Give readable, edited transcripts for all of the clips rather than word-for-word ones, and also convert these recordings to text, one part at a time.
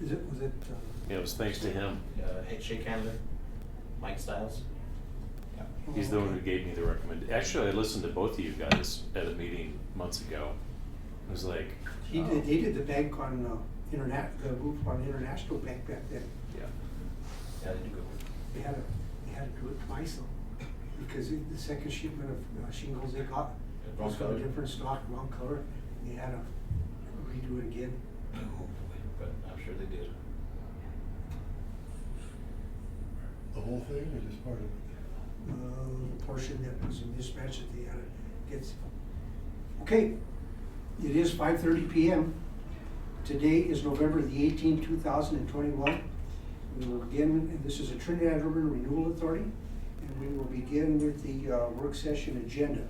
Was it? Yeah, it was thanks to him. Head shake handler, Mike Stiles. Yeah. He's the one who gave me the recommend. Actually, I listened to both of you guys at a meeting months ago. It was like, He did the bank on, the move on International Bank back then. yeah. Yeah, they do good work. They had to do it twice though, because the second shipment of shingles they got Wrong was from a color. different stock, wrong color. They had to redo it again. But I'm sure they did. The whole thing or just part of it? The portion that was a mismatch that they had to get. Okay, it is 5:30 p.m. Today is November the 18th, 2021. We will begin, and this is a Trinidad Urban Renewal Authority, and we will begin with the work session agenda.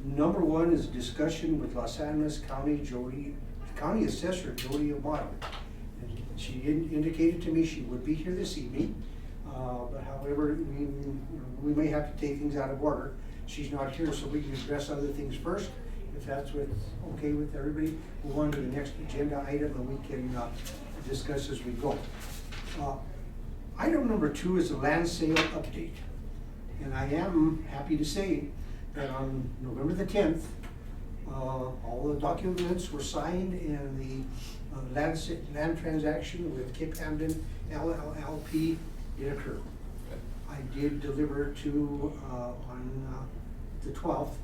Number one is discussion with Los Animas County Assessor Jody Amato. And she indicated to me she would be here this evening, but however, we may have to take things out of order. She's not here, so we can address other things first. If that's what's okay with everybody, we'll on to the next agenda item and we can discuss as we go. Item number two is the land sale update. And I am happy to say that on November the 10th, all the documents were signed and the land transaction with Cape Hamden LLP did occur. I did deliver to, on the 12th,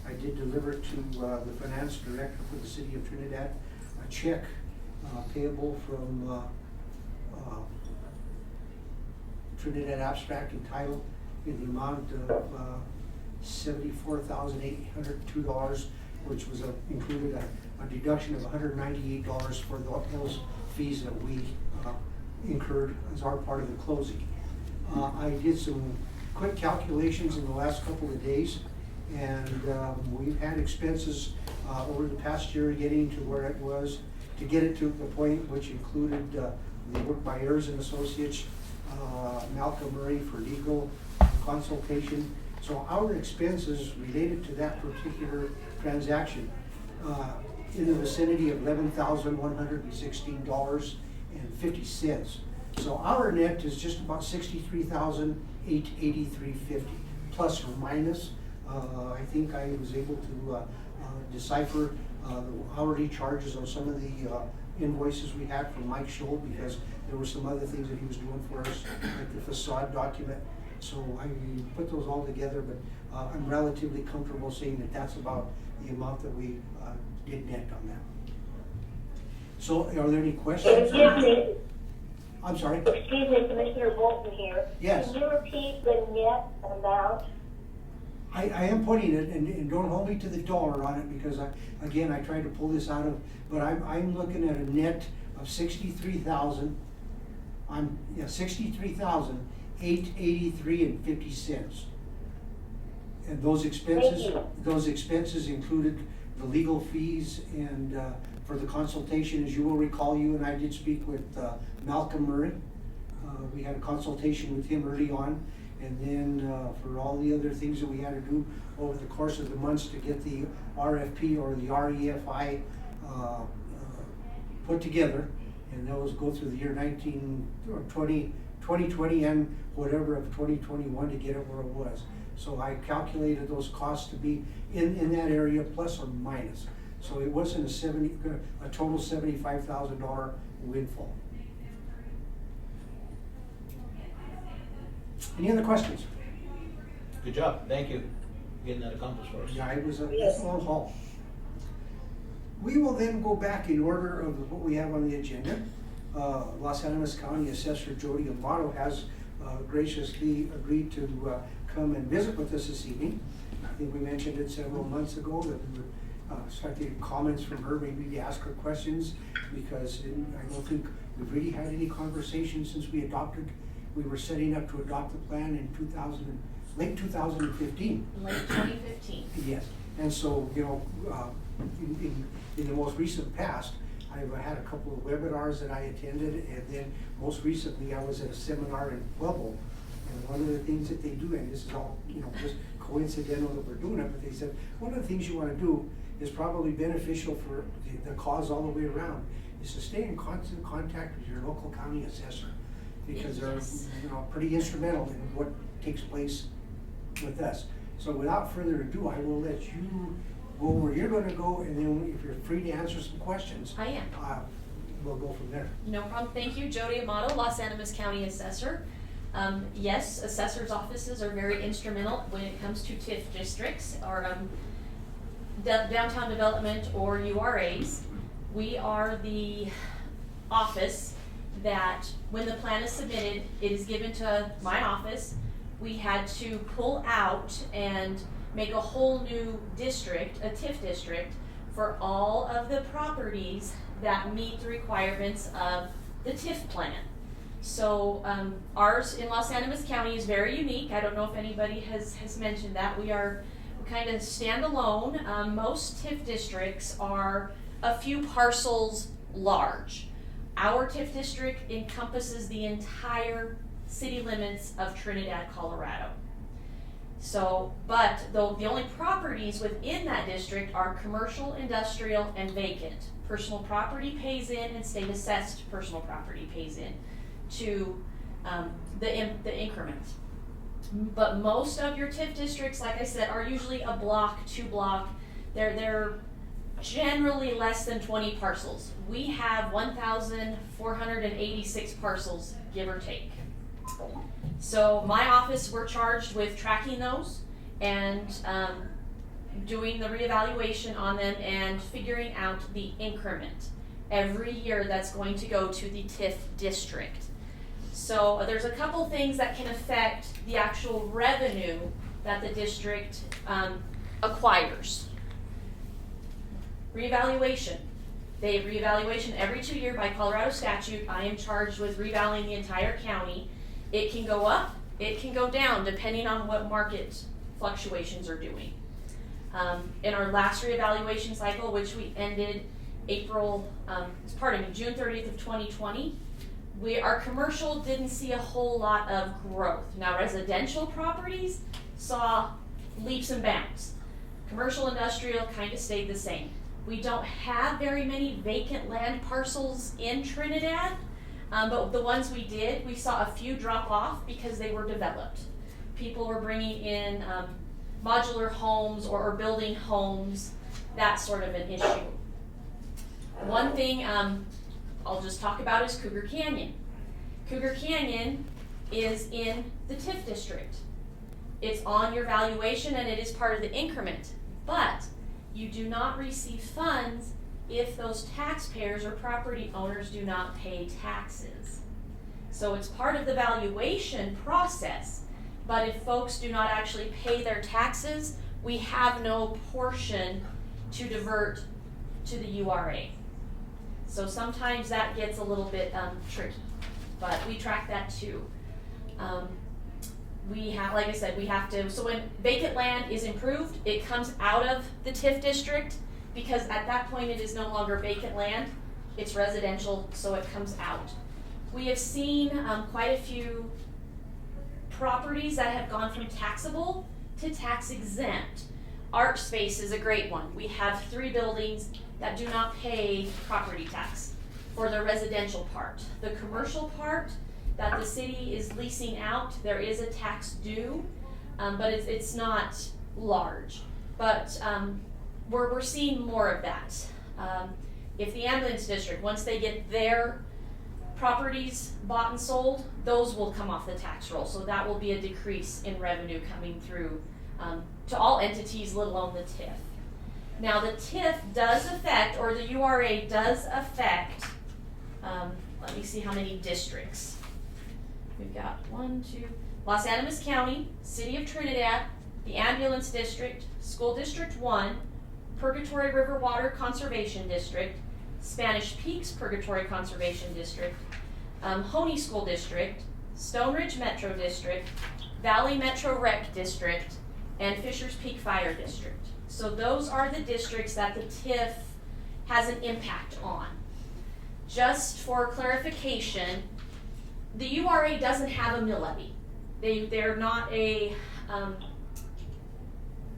I did deliver to the finance director for the city of Trinidad a check payable from Trinidad Abstract and Title in the amount of $74,802, which was included a deduction of $198 for those fees that we incurred as our part of the closing. I did some quick calculations in the last couple of days, and we've had expenses over the past year getting to where it was, to get it to the point which included the work by Ayers and Associates, Malcolm Murray for legal consultation. So our expenses related to that particular transaction in the vicinity of $11,116.50. So our net is just about $63,883.50, plus or minus. I think I was able to decipher the hourly charges on some of the invoices we had from Mike Scholl, because there were some other things that he was doing for us, like the facade document. So I put those all together, but I'm relatively comfortable saying that that's about the amount that we did net on that. So are there any questions? Excuse me. I'm sorry? Excuse me, Commissioner Bolton here. Yes. Can you repeat the net amount? I am putting it, and don't hold me to the dollar on it, because I tried to pull this out of, but I'm looking at a net of $63,883.50. And those expenses included the legal fees and for the consultation. As you will recall, you and I did speak with Malcolm Murray. We had a consultation with him early on. And then for all the other things that we had to do over the course of the months to get the RFP or the REFI put together, and those go through the year 2020 and whatever of 2021 to get it where it was. So I calculated those costs to be in that area, plus or minus. So it wasn't a total $75,000 windfall. Any other questions? Good job, thank you, getting that accomplished for us. Yeah, it was a Yes. long haul. We will then go back in order of what we have on the agenda. Los Animas County Assessor Jody Amato has graciously agreed to come and visit with us this evening. I think we mentioned it several months ago that we would start to get comments from her, maybe to ask her questions, because I don't think we've really had any conversations since we were setting up to adopt the plan in late 2015. Late 2015. Yes, and so, you know, in the most recent past, I've had a couple of webinars that I attended, and then most recently I was at a seminar in Pueblo. And one of the things that they do, and this is all, you know, just coincidental that we're doing it, but they said, one of the things you want to do is probably beneficial for the cause all the way around, is to stay in constant contact with your local county assessor, because they're, Yes. pretty instrumental in what takes place with us. So without further ado, I will let you go where you're gonna go, and then if you're free to answer some questions, I am. we'll go from there. No problem. Thank you, Jody Amato, Los Animas County Assessor. Yes, assessors' offices are very instrumental when it comes to TIF districts or downtown development or URAs. We are the office that, when the plan is submitted, it is given to my office. We had to pull out and make a whole new district, a TIF district, for all of the properties that meet the requirements of the TIF plan. So ours in Los Animas County is very unique. I don't know if anybody has mentioned that. We kind of standalone. Most TIF districts are a few parcels large. Our TIF district encompasses the entire city limits of Trinidad, Colorado. So, but the only properties within that district are commercial, industrial, and vacant. Personal property pays in, and state assessed personal property pays in to the increment. But most of your TIF districts, like I said, are usually a block, 2 block. They're generally less than 20 parcels. We have 1,486 parcels, give or take. So my office, we're charged with tracking those and doing the reevaluation on them and figuring out the increment every year that's going to go to the TIF district. So there's a couple things that can affect the actual revenue that the district acquires. Reevaluation. They have reevaluation every 2 years by Colorado statute. I am charged with revaluing the entire county. It can go up, it can go down, depending on what market fluctuations are doing. In our last reevaluation cycle, which we ended June 30th of 2020, our commercial didn't see a whole lot of growth. Now residential properties saw leaps and bounds. Commercial industrial kind of stayed the same. We don't have very many vacant land parcels in Trinidad, but the ones we did, we saw a few drop off because they were developed. People were bringing in modular homes or building homes, that sort of an issue. One thing I'll just talk about is Cougar Canyon. Cougar Canyon is in the TIF district. It's on your valuation and it is part of the increment, but you do not receive funds if those taxpayers or property owners do not pay taxes. So it's part of the valuation process, but if folks do not actually pay their taxes, we have no portion to divert to the URA. So sometimes that gets a little bit tricky, but we track that too. We have, like I said, we have to, so when vacant land is improved, it comes out of the TIF district, because at that point it is no longer vacant land, it's residential, so it comes out. We have seen quite a few properties that have gone from taxable to tax exempt. Art Space is a great one. We have 3 buildings that do not pay property tax for the residential part. The commercial part that the city is leasing out, there is a tax due, but it's not large. But we're seeing more of that. If the ambulance district, once they get their properties bought and sold, those will come off the tax roll. So that will be a decrease in revenue coming through to all entities, let alone the TIF. Now the TIF does affect, or the URA does affect, let me see how many districts. We've got 1, 2, Los Animas County, City of Trinidad, the Ambulance District, School District 1, Purgatory River Water Conservation District, Spanish Peaks Purgatory Conservation District, Honey School District, Stone Ridge Metro District, Valley Metro Rec District, and Fishers Peak Fire District. So those are the districts that the TIF has an impact on. Just for clarification, the URA doesn't have a mill levy. They're not a,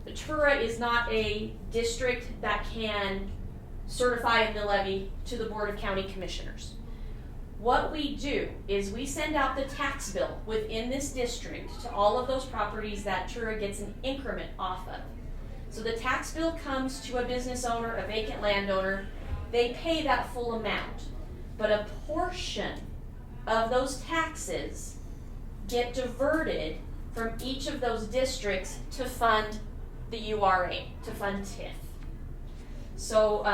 TURA is not a district that can certify a mill levy to the Board of County Commissioners. What we do is we send out the tax bill within this district to all of those properties that TURA gets an increment off of. So the tax bill comes to a business owner, a vacant landowner, they pay that full amount, but a portion of those taxes get diverted from each of those districts to fund the URA, to fund TIF. So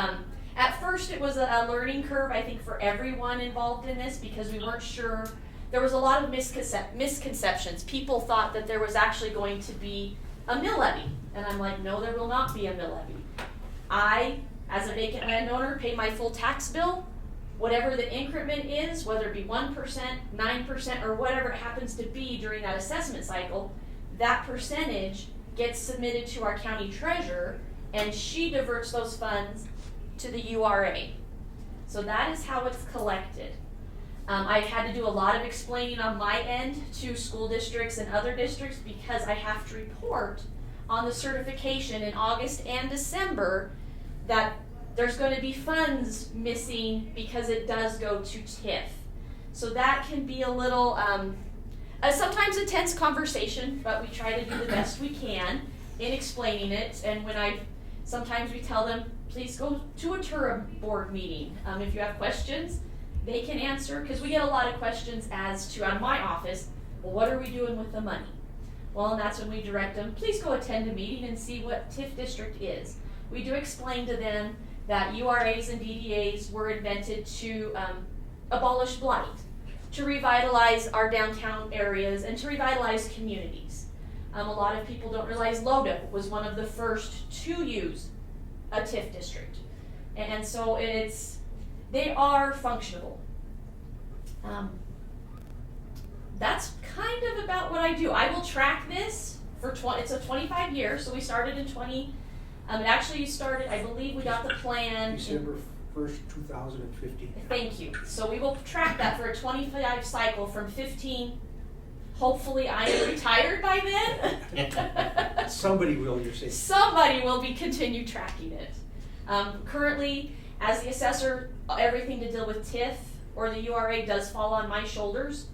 at first it was a learning curve, I think, for everyone involved in this because we weren't sure. There was a lot of misconceptions. People thought that there was actually going to be a mill levy. And I'm like, no, there will not be a mill levy. I, as a vacant landowner, pay my full tax bill. Whatever the increment is, whether it be 1%, 9%, or whatever it happens to be during that assessment cycle, that percentage gets submitted to our county treasurer, and she diverts those funds to the URA. So that is how it's collected. I've had to do a lot of explaining on my end to school districts and other districts because I have to report on the certification in August and December that there's going to be funds missing because it does go to TIF. So that can be a little, sometimes a tense conversation, but we try to do the best we can in explaining it. And sometimes we tell them, please go to a TURA board meeting. If you have questions, they can answer, because we get a lot of questions as to, out of my office, well, what are we doing with the money? Well, and that's when we direct them, please go attend a meeting and see what TIF district is. We do explain to them that URAs and DDAs were invented to abolish blight, to revitalize our downtown areas, and to revitalize communities. A lot of people don't realize Lodo was one of the first to use a TIF district. And so they are functionable. That's kind of about what I do. I will track this for it's a 25 years, so we started in it actually started, I believe we got the plan. December 1st, 2015. Thank you. So we will track that for a 25 cycle from 15. Hopefully I am retired by then. Somebody will, you're saying. Somebody will continue tracking it. Currently, as the assessor, everything to deal with TIF or the URA does fall on my shoulders,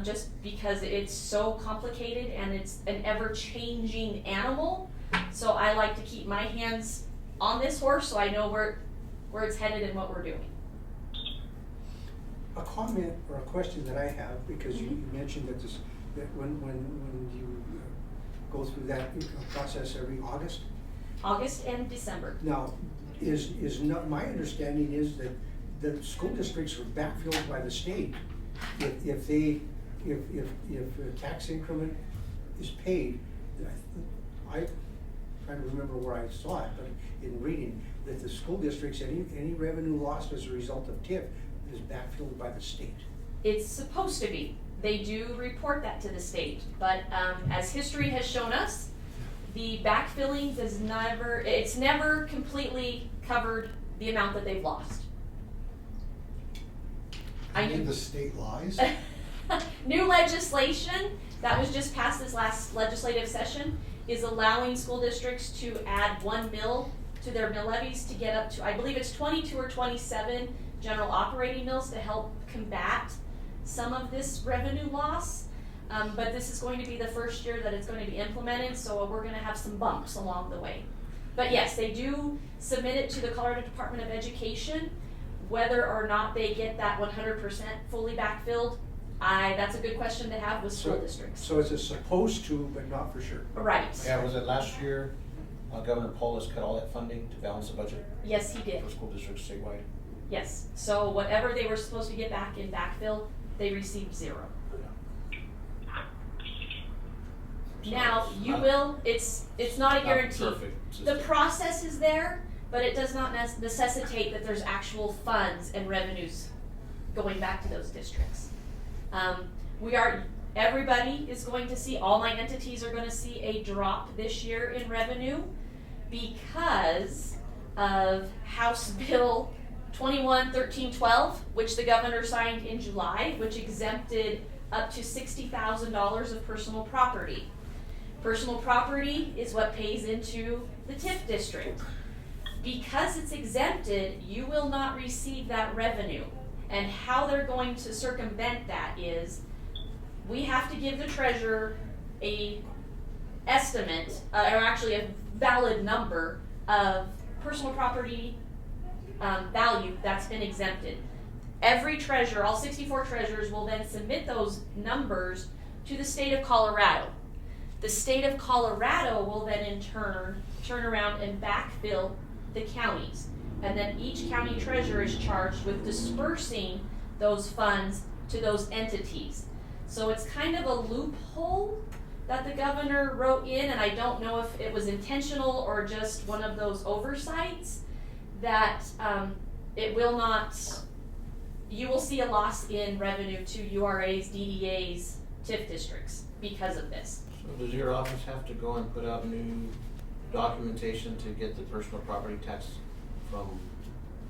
just because it's so complicated and it's an ever-changing animal. So I like to keep my hands on this horse so I know where it's headed and what we're doing. A comment or a question that I have, because you mentioned that when you go through that process every August. August and December. Now, is not my understanding is that the school districts are backfilled by the state if a tax increment is paid. I trying to remember where I saw it, but in reading that the school districts, any revenue lost as a result of TIF is backfilled by the state. It's supposed to be. They do report that to the state, but as history has shown us, the backfilling it's never completely covered the amount that they've lost. I mean, the state lies? New legislation that was just passed this last legislative session is allowing school districts to add 1 mil to their mill levies to get up to, I believe it's 22 or 27 general operating mills to help combat some of this revenue loss. But this is going to be the first year that it's going to be implemented, so we're going to have some bumps along the way. But yes, they do submit it to the Colorado Department of Education. Whether or not they get that 100% fully backfilled, that's a good question to have with school districts. So it's supposed to, but not for sure. Right. Yeah, was it last year, Governor Polis cut all that funding to balance the budget Yes, he did. for school districts statewide? Yes. So whatever they were supposed to get back in backfill, they received 0. Now, you will, it's not a guarantee. The process is there, but it does not necessitate that there's actual funds and revenues going back to those districts. Everybody is going to see, all my entities are going to see a drop this year in revenue because of House Bill 21-1312, which the governor signed in July, which exempted up to $60,000 of personal property. Personal property is what pays into the TIF district. Because it's exempted, you will not receive that revenue. And how they're going to circumvent that is, we have to give the treasurer a estimate, or actually a valid number of personal property value that's been exempted. Every treasurer, all 64 treasurers, will then submit those numbers to the state of Colorado. The state of Colorado will then in turn around and backfill the counties. And then each county treasurer is charged with dispersing those funds to those entities. So it's kind of a loophole that the governor wrote in, and I don't know if it was intentional or just one of those oversights, that it will not, you will see a loss in revenue to URAs, DDAs, TIF districts because of this. So does your office have to go and put out new documentation to get the personal property tax from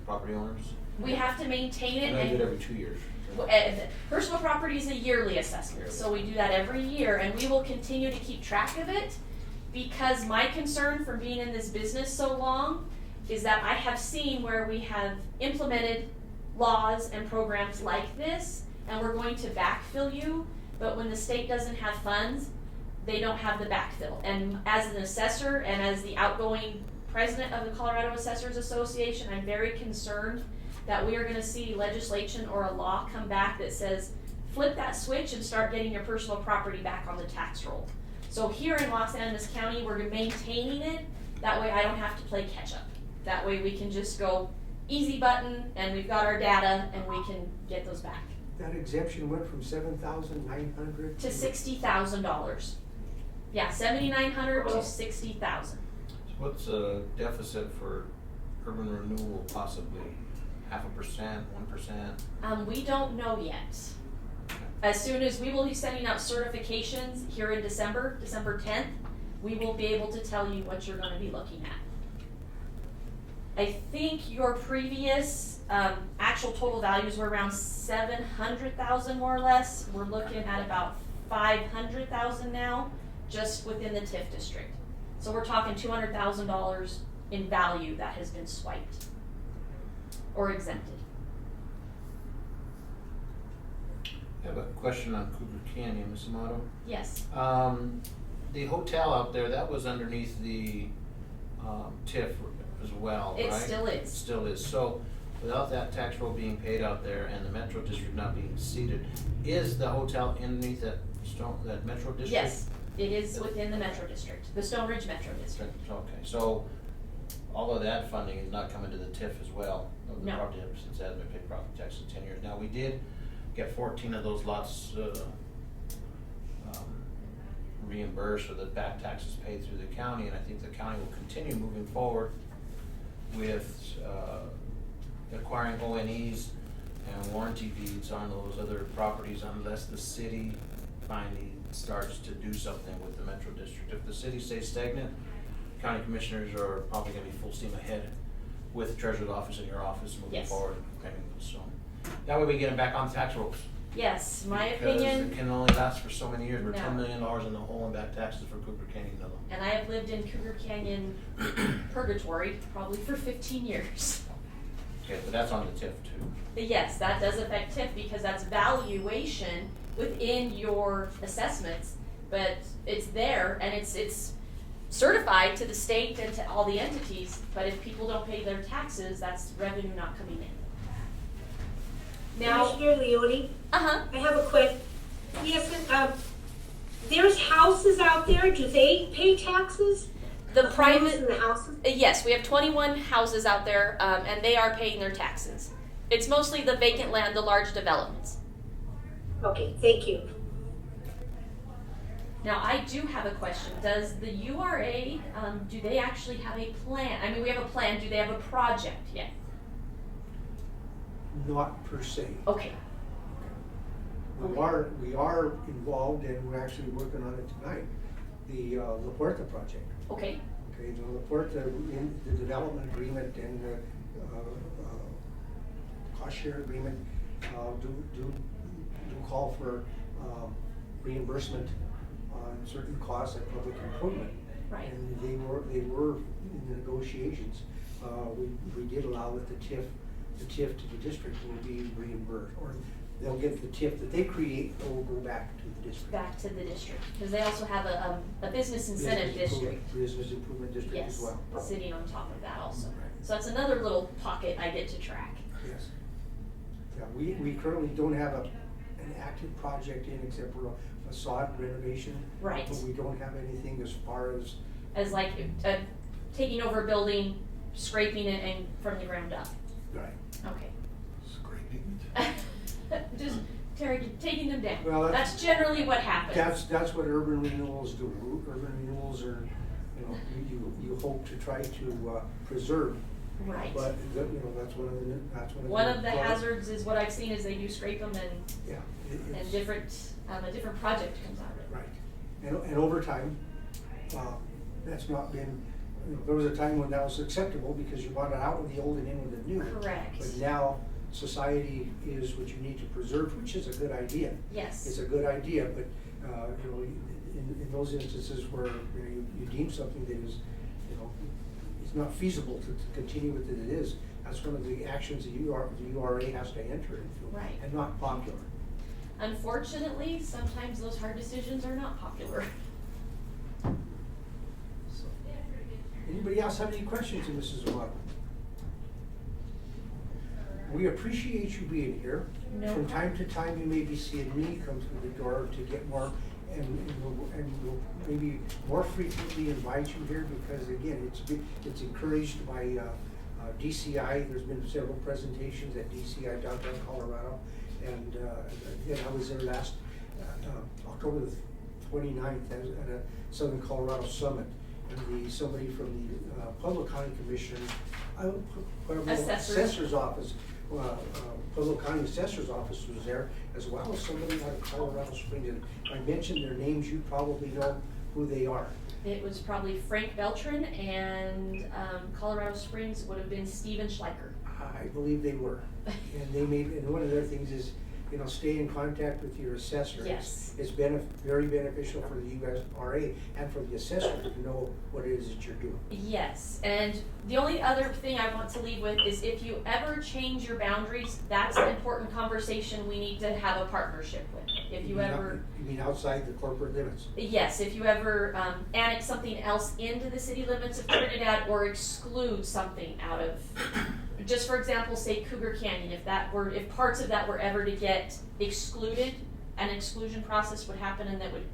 property owners? We have to maintain it. And I do it every 2 years. Personal property is a yearly assessment, so we do that every year, and we will continue to keep track of it, because my concern from being in this business so long is that I have seen where we have implemented laws and programs like this, and we're going to backfill you, but when the state doesn't have funds, they don't have the backfill. And as an assessor and as the outgoing president of the Colorado Assessors Association, I'm very concerned that we are going to see legislation or a law come back that says, flip that switch and start getting your personal property back on the tax roll. So here in Los Angeles County, we're maintaining it. That way I don't have to play catch up. That way we can just go easy button, and we've got our data, and we can get those back. That exemption went from $7,900 To $60,000. Yeah, $7,900 to $60,000. So what's a deficit for urban renewal possibly? 0.5%, 1%? We don't know yet. As soon as we will be sending out certifications here in December 10th, we will be able to tell you what you're going to be looking at. I think your previous actual total values were around 700,000 more or less. We're looking at about 500,000 now, just within the TIF district. So we're talking $200,000 in value that has been swiped or exempted. I have a question on Cougar Canyon, Ms. Amato. Yes. The hotel out there, that was underneath the TIF as well, right? It still is. Still is. So without that tax roll being paid out there and the Metro District not being seated, is the hotel underneath that Metro District? Yes, it is within the Metro District, the Stone Ridge Metro District. Okay, so all of that funding is not coming to the TIF as well? Of the No. property, since it hasn't been paid property tax in 10 years. Now, we did get 14 of those lots reimbursed, or the back taxes paid through the county, and I think the county will continue moving forward with acquiring ONEs and warranty deeds on those other properties unless the city finally starts to do something with the Metro District. If the city stays stagnant, county commissioners are probably gonna be full steam ahead with the treasurer's office and your office moving Yes. forward. Okay, so that way we get them back on tax rolls. Yes, my Because opinion, it can only last for so many years. We're No. $10 million in the hole in back taxes for Cougar Canyon alone. and I have lived in Cougar Canyon purgatory probably for 15 years. Okay, but that's on the TIF too. Yes, that does affect TIF because that's valuation within your assessments, but it's there and it's certified to the state and to all the entities, but if people don't pay their taxes, that's revenue not coming in. Now, Commissioner Leone, uh-huh, I have a yes, there's houses out there, do they pay taxes? the homes private, and the houses? yes, we have 21 houses out there, and they are paying their taxes. It's mostly the vacant land, the large developments. Okay, thank you. Now, I do have a question. Does the URA, do they actually have a plan? I mean, we have a plan. Do they have a project yet? Not per se. Okay. We are involved, and we're actually working on it tonight, the La Puerta project. Okay. Okay, the La Puerta, in the development agreement and the cost share agreement do call for reimbursement on certain costs at public improvement. Right. And they were in the negotiations. we did allow that the TIF to the district will be reimbursed, or they'll get the TIF that they create, or will go back to the district. Back to the district, because they also have a business incentive district. Business improvement district as Yes, well. sitting on top of that also. Right. So that's another little pocket I get to track. Yes. Yeah, we currently don't have an active project in except for a facade renovation. Right. But we don't have anything as far as, As like taking over a building, scraping it and from the ground up. right. Okay. Scraping Just taking them down. Well, That's generally what happens. That's what urban renewals do. Urban renewals are, you hope to try to preserve. Right. But, that's one of the. One of the hazards is what I've seen is they do scrape them Yeah. and it's- a different project comes out of it. Right. And over time, that's not been, there was a time when that was acceptable because you wanted out with the old and in with the new. Correct. But now, society is what you need to preserve, which is a good idea. Yes. It's a good idea, but, in those instances where, you deem something that is, it's not feasible to continue with it is, that's one of the actions the URA has to enter into. Right. And not popular. Unfortunately, sometimes those hard decisions are not popular. So, anybody else have any questions of Mrs. Amato? We appreciate you being here. No From time problem. to time, you may be seeing me come through the door to get more, and we'll maybe more frequently invite you here because again, it's encouraged by DCI. There's been several presentations at DCI downtown Colorado, and again, I was there last October the 29th at a Southern Colorado Summit, and somebody from the Pueblo County Commission, Assessor's office. Pueblo County Assessor's office was there, as well as somebody out of Colorado Springs. And if I mentioned their names, you probably know who they are. It was probably Frank Beltran, and Colorado Springs would have been Steven Schleicher. I believe they were. And one of their things is, stay in contact with your assessor. Yes. It's very beneficial for the USRA and for the assessor to know what it is that you're doing. Yes, and the only other thing I want to leave with is if you ever change your boundaries, that's an important conversation we need to have a partnership with. If you ever, You mean outside the corporate limits? yes, if you ever annex something else into the city limits of Trinidad or exclude something out of, just for example, say Cougar Canyon, if parts of that were ever to get excluded, an exclusion process would happen and that would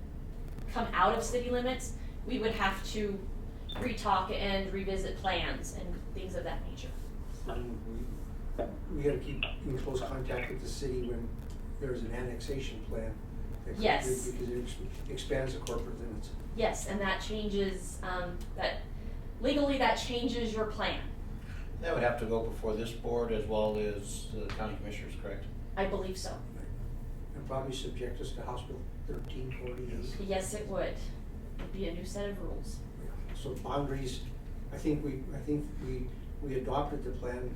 come out of city limits, we would have to re-talk and revisit plans and things of that nature. We gotta keep in close contact with the city when there's an annexation plan. Yes. Because it expands the corporate limits. Yes, and that changes, legally that changes your plan. That would have to go before this board as well as the county commissioners, correct? I believe so. And probably subject us to House Bill 1348. Yes, it would. It'd be a new set of rules. So boundaries, I think we adopted the plan.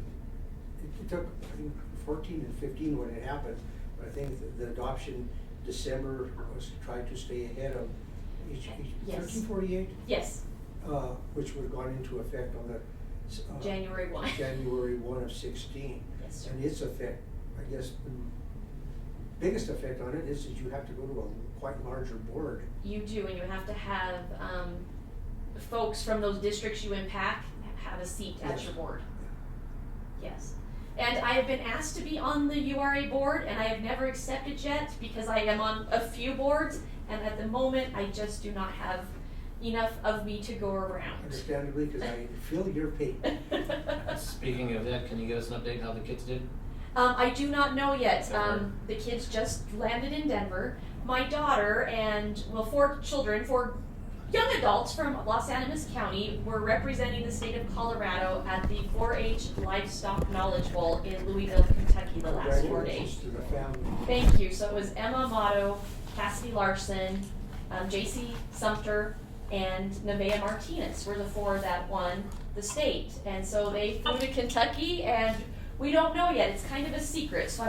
It took, I think, 14 and 15 when it happened, but I think the adoption December was to try to stay ahead of Yes. 1348, Yes, which would have gone into effect on the January 1. January 1 of 16. Yes, sir. And its effect, I guess, the biggest effect on it is that you have to go to a quite larger board. You do, and you have to have folks from those districts you impact have a seat at Yes. your board. Yes. And I have been asked to be on the URA board, and I have never accepted yet because I am on a few boards, and at the moment, I just do not have enough of me to go around. Understandably, because I feel your pain. Speaking of that, can you give us an update on how the kids did? I do not know yet. Denver. The kids just landed in Denver. My daughter and, 4 young adults from Los Animas County were representing the state of Colorado at the 4-H Livestock Knowledge Bowl in Louisville, Kentucky the last 4 days. Congratulations to the family. Thank you. So it was Emma Amato, Cassidy Larson, JC Sumter, and Nevaeh Martinez were the 4 that won the state. And so they flew to Kentucky, and we don't know yet. It's kind of a secret. So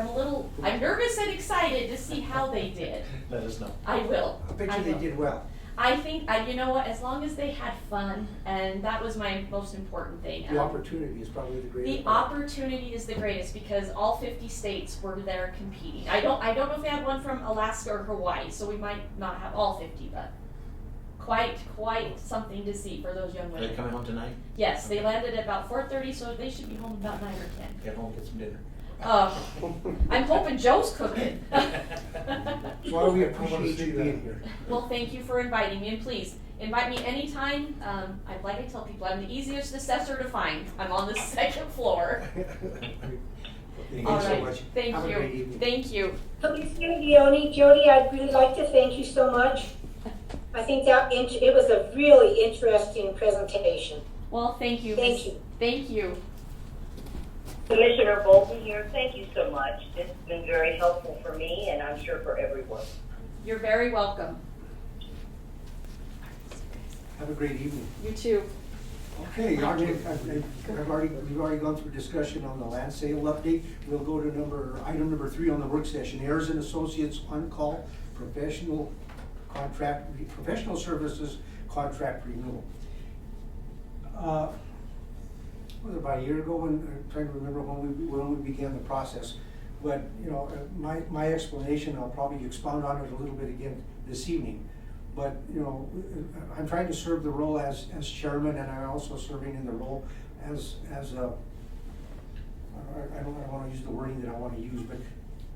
I'm nervous and excited to see how they did. Let us know. I will. I bet you they did well. I think, you know what, as long as they had fun, and that was my most important thing. The opportunity is probably the greatest. The opportunity is the greatest because all 50 states were there competing. I don't know if they had one from Alaska or Hawaii, so we might not have all 50, but quite something to see for those young Are women. they coming home tonight? Yes, they landed at about 4:30, so they should be home about 9 or 10. Get home, get some dinner. I'm hoping Joe's cooking. Well, we I wanna appreciate see you that. being here. Well, thank you for inviting me, and please invite me anytime. Like I tell people, I'm the easiest assessor to find. I'm on the second floor. Thank All you so right, much. thank Have a great you, evening. thank you. Commissioner Leone, Jody, I'd really like to thank you so much. I think that it was a really interesting presentation. Well, thank you. Thank Miss- you. Thank you. Commissioner Bolton here, thank you so much. This has been very helpful for me and I'm sure for everyone. You're very welcome. Have a great evening. You too. Okay, we've already gone through discussion on the land sale update. We'll go to item number 3 on the work session. Ayers and Associates on-call professional services contract renewal. Was it about a year ago when, I'm trying to remember when we began the process. But, my explanation, I'll probably expound on it a little bit again this evening. But, I'm trying to serve the role as chairman, and I'm also serving in the role as a, I don't wanna use the wording that I wanna use, but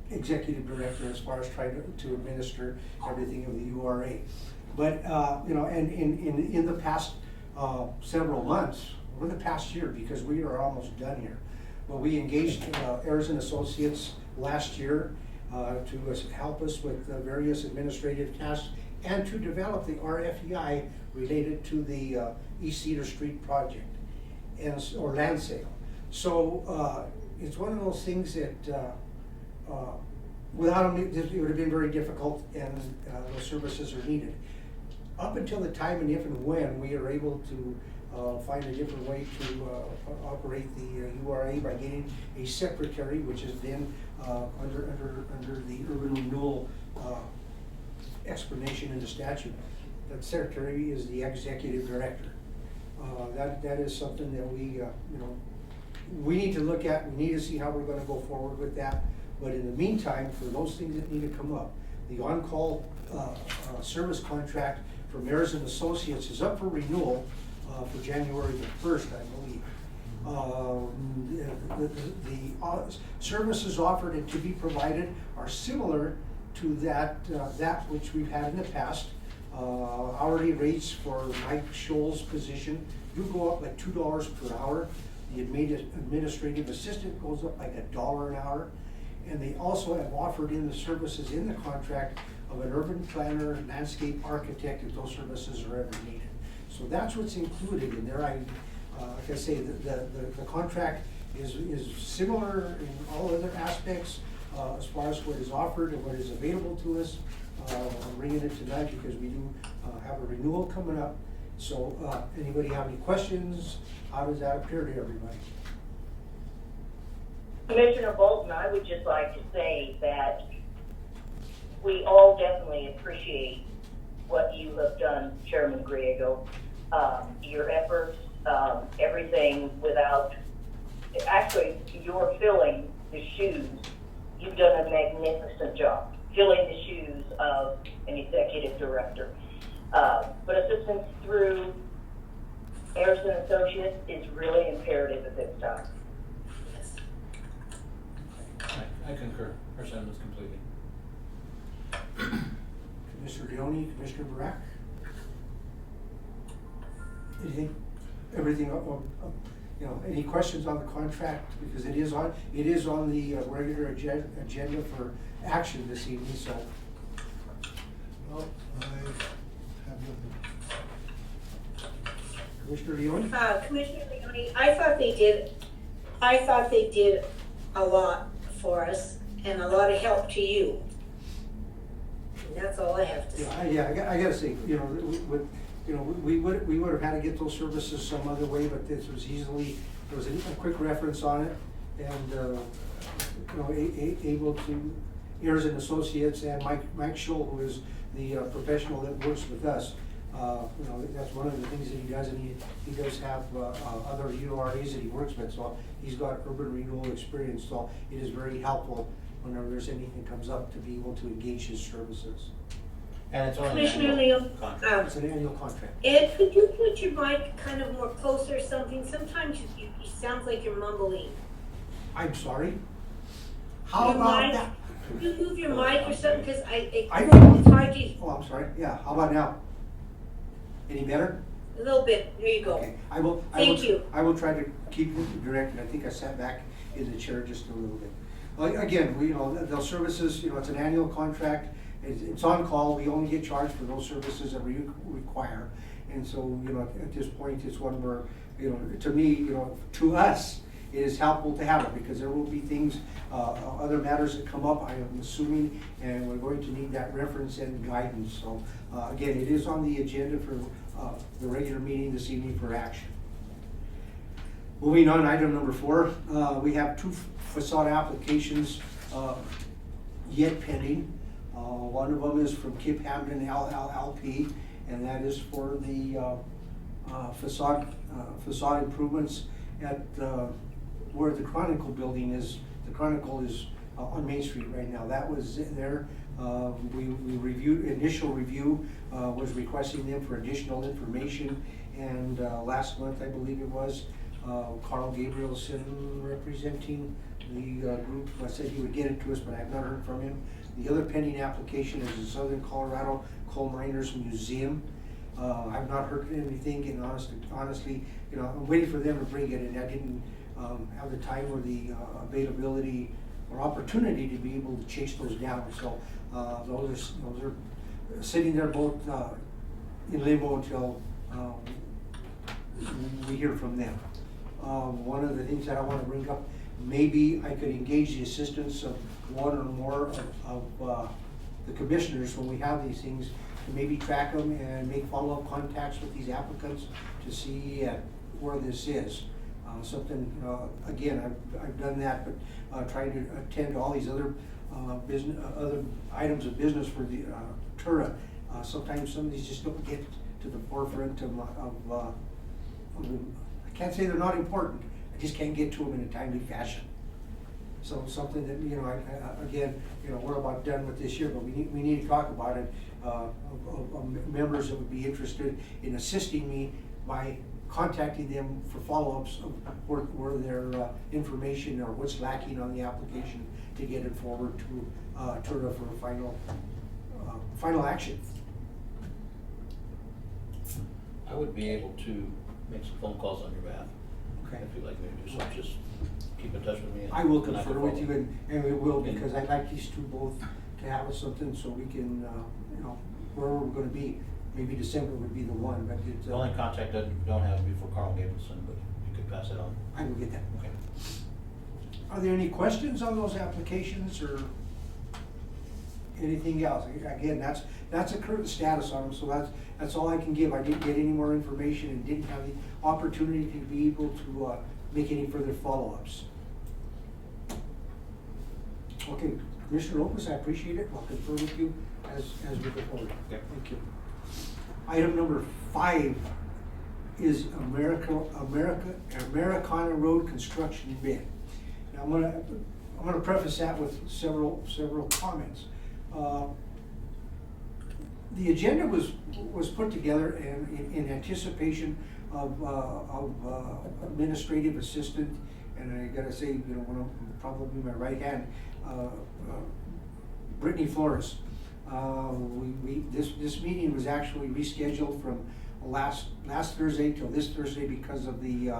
executive director as far as trying to administer everything of the URA. But, and in the past several months, over the past year, because we are almost done here, but we engaged Ayers and Associates last year to help us with various administrative tasks and to develop the RFEI related to the East Cedar Street project or land sale. So it's one of those things that without them, it would have been very difficult, and those services are needed. Up until the time and if and when we are able to find a different way to operate the URA by getting a secretary, which is then under the urban renewal explanation in the statute. That secretary is the executive director. That is something that we need to look at. We need to see how we're going to go forward with that. But in the meantime, for those things that need to come up, the on-call service contract from Ayers and Associates is up for renewal for January the 1st, I believe. The services offered and to be provided are similar to that which we've had in the past. Hourly rates for Mike Scholl's position do go up like $2 per hour. The administrative assistant goes up like $1 an hour. And they also have offered in the services in the contract of an urban planner, landscape architect, if those services are ever needed. So that's what's included in there. Like I say, the contract is similar in all other aspects as far as what is offered and what is available to us. I'm bringing it tonight because we do have a renewal coming up. So anybody have any questions? How does that appear to everybody? Commissioner Bolton, I would just like to say that we all definitely appreciate what you have done, Chairman Griego. Your efforts, everything actually you're filling the shoes. You've done a magnificent job filling the shoes of an executive director. But assistance through Ayers and Associates is really imperative at this time. I concur. Her sentiments completely. Commissioner Leone, Commissioner Barak? Anything? Everything? Any questions on the contract? Because it is on the regular agenda for action this evening. So, Well, I have nothing. Commissioner Leone? Commissioner Leone, I thought they did a lot for us and a lot of help to you. And that's all I have to say. Yeah, I gotta say, we would have had to get those services some other way, but this was there was a quick reference on it, and able to Ayers and Associates, and Mike Scholl, who is the professional that works with us. You know, that's one of the things that he does, and he does have other URAs that he works with, so he's got urban renewal experience, so it is very helpful whenever there's anything comes up to be able to engage his services. And it's only an Commissioner annual Leo, contract. It's an annual contract. Ed, could you put your mic kind of more closer or something? Sometimes you sounds like you're mumbling. I'm sorry? How Your about mic- that? Could you move your mic or something, because I don't- it's hard to, Oh, I'm sorry, yeah, how about now? Any better? a little bit, there you go. Okay, I will Thank you. I will try to keep it direct, and I think I sat back in the chair just a little bit. Again, we, you know, those services, you know, it's an annual contract, it's on call, we only get charged for those services that we require. And so, you know, at this point, it's one where, you know, to me, you know, to us, it is helpful to have it, because there will be things, other matters that come up, I am assuming, and we're going to need that reference and guidance. So, again, it is on the agenda for the regular meeting this evening for action. Moving on, item number 4, we have 2 facade applications yet pending. One of them is from Kip Hamden LLP, and that is for the facade improvements at where the Chronicle building is. The Chronicle is on Main Street right now. That was there. We reviewed, initial review was requesting them for additional information, and last month, I believe it was, Carl Gabrielson representing the group said he would get it to us, but I have not heard from him. The other pending application is the Southern Colorado Coal Miners Museum. I've not heard anything, and honestly, you know, I'm waiting for them to bring it, and I didn't have the time or the availability or opportunity to be able to chase those down. So those are sitting there both in limbo until we hear from them. One of the things that I want to bring up, maybe I could engage the assistance of one or more of the commissioners when we have these things, to maybe track them and make follow-up contacts with these applicants to see where this is. Something, again, I've done that, but trying to attend to all these other other items of business for the TURA. Sometimes some of these just don't get to the forefront of I can't say they're not important, I just can't get to them in a timely fashion. So something that, you know, again, you know, we're about done with this year, but we need to talk about it. Members that would be interested in assisting me by contacting them for follow-ups of where their information or what's lacking on the application to get it forward to TURA for a final action. I would be able to make some phone calls on your behalf. Okay. If you'd like me to do so, just keep in touch with me. I will and confer can with follow. you, and we will, because I'd like these two both to have something so we can, you know, where we're gonna be. Maybe December would be the one, but it's. The only contact I don't have would be for Carl Gableson, but you could pass it on. I will get that. Okay. Are there any questions on those applications or anything else? Again, that's a current status on them, so that's all I can give. I didn't get any more information and didn't have the opportunity to be able to make any further follow-ups. Okay, Commissioner Lopez, I appreciate it. I'll confer with you as we go forward. Okay. Thank you. Item number 5 is Americana Road construction bid. Now I'm gonna preface that with several comments. The agenda was put together in anticipation of administrative assistant, and I gotta say, you know, one of probably my right hand, Brittany Flores. This meeting was actually rescheduled from last Thursday till this Thursday because of the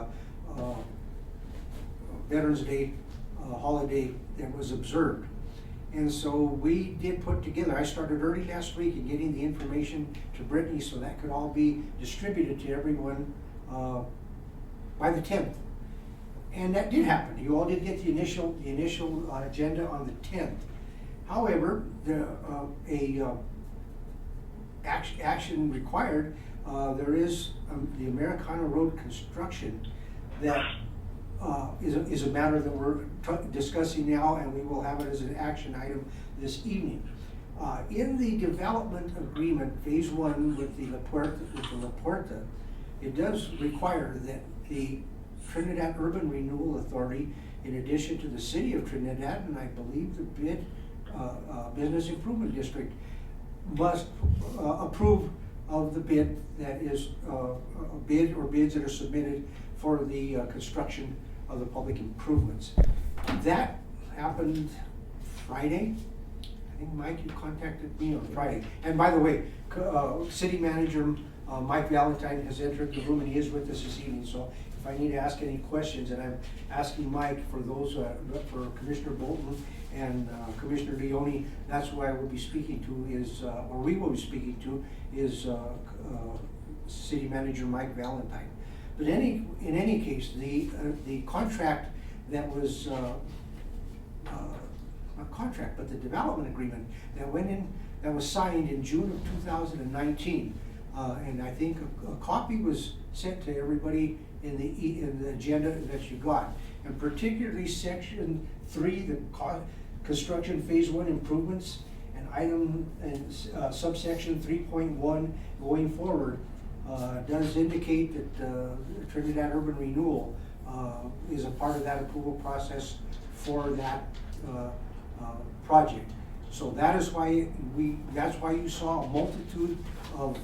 Veterans Day holiday that was observed. And so we did put together, I started early last week in getting the information to Brittany so that could all be distributed to everyone by the 10th. And that did happen. You all did get the initial agenda on the 10th. However, action required, there is the Americana Road construction that is a matter that we're discussing now, and we will have it as an action item this evening. In the development agreement, phase one with the La Puerta, it does require that the Trinidad Urban Renewal Authority, in addition to the city of Trinidad, and I believe the Business Improvement District, must approve of the bid that is a bid or bids that are submitted for the construction of the public improvements. That happened Friday. I think, Mike, you contacted me on Friday. And by the way, City Manager Mike Valentine has entered the room, and he is with us this evening. So if I need to ask any questions, and I'm asking Mike for those, for Commissioner Bolton and Commissioner Leone, that's who I will be speaking to is, or we will be speaking to is City Manager Mike Valentine. But in any case, the contract that was not contract, but the development agreement that went in, that was signed in June of 2019, and I think a copy was sent to everybody in the agenda that you got, and particularly section 3, the construction phase 1 improvements, and item and subsection 3.1 going forward does indicate that Trinidad Urban Renewal is a part of that approval process for that project. So that is why that's why you saw a multitude of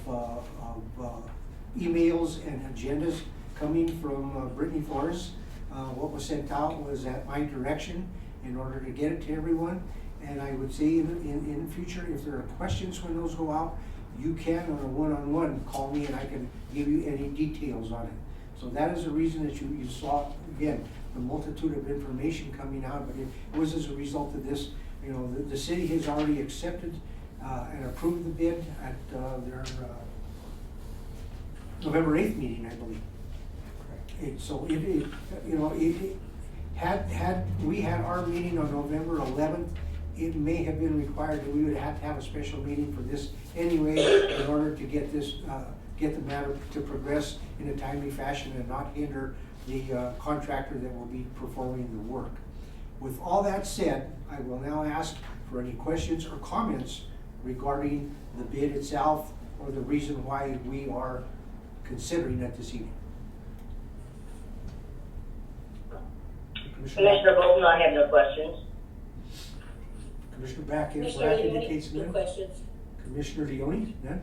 emails and agendas coming from Brittany Flores. What was sent out was at my direction in order to get it to everyone. And I would say in future, if there are questions when those go out, you can on a one-on-one call me and I can give you any details on it. So that is the reason that you saw, again, the multitude of information coming out, but it was as a result of this. You know, the city has already accepted and approved the bid at their November 8th meeting, I believe. So had we had our meeting on November 11th, it may have been required that we would have to have a special meeting for this anyway in order to get this, get the matter to progress in a timely fashion and not hinder the contractor that will be performing the work. With all that said, I will now ask for any questions or comments regarding the bid itself or the reason why we are considering it this evening. Commissioner Bolton, I have no questions. Commissioner Brack Commissioner Leone, indicates no none. questions. Commissioner Leone, none?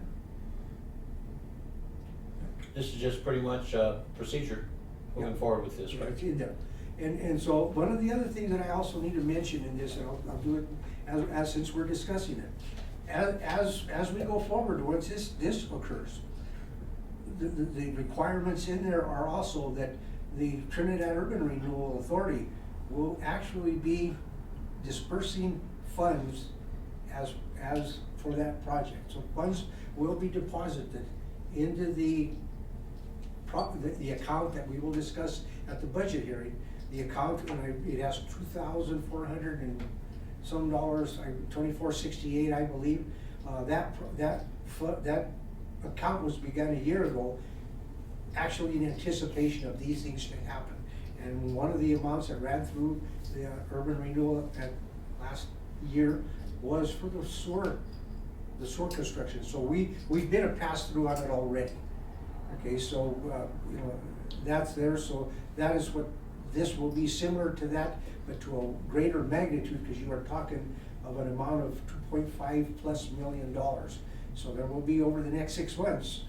This is just pretty much procedure moving forward with this, Yeah, right? it's in there. And so one of the other things that I also need to mention in this, and I'll do it as since we're discussing it. As we go forward, once this occurs, the requirements in there are also that the Trinidad Urban Renewal Authority will actually be dispersing funds as for that project. So funds will be deposited into the account that we will discuss at the budget hearing. The account, it has $2,400 and some dollars, $24.68, I believe. That account was begun a year ago, actually in anticipation of these things to happen. And one of the amounts that ran through the urban renewal at last year was for the sewer construction. So we've been a pass-through on it already. Okay, so that's there. So that is what this will be, similar to that, but to a greater magnitude, because you are talking of an amount of $2.5+ million. So there will be, over the next 6 months,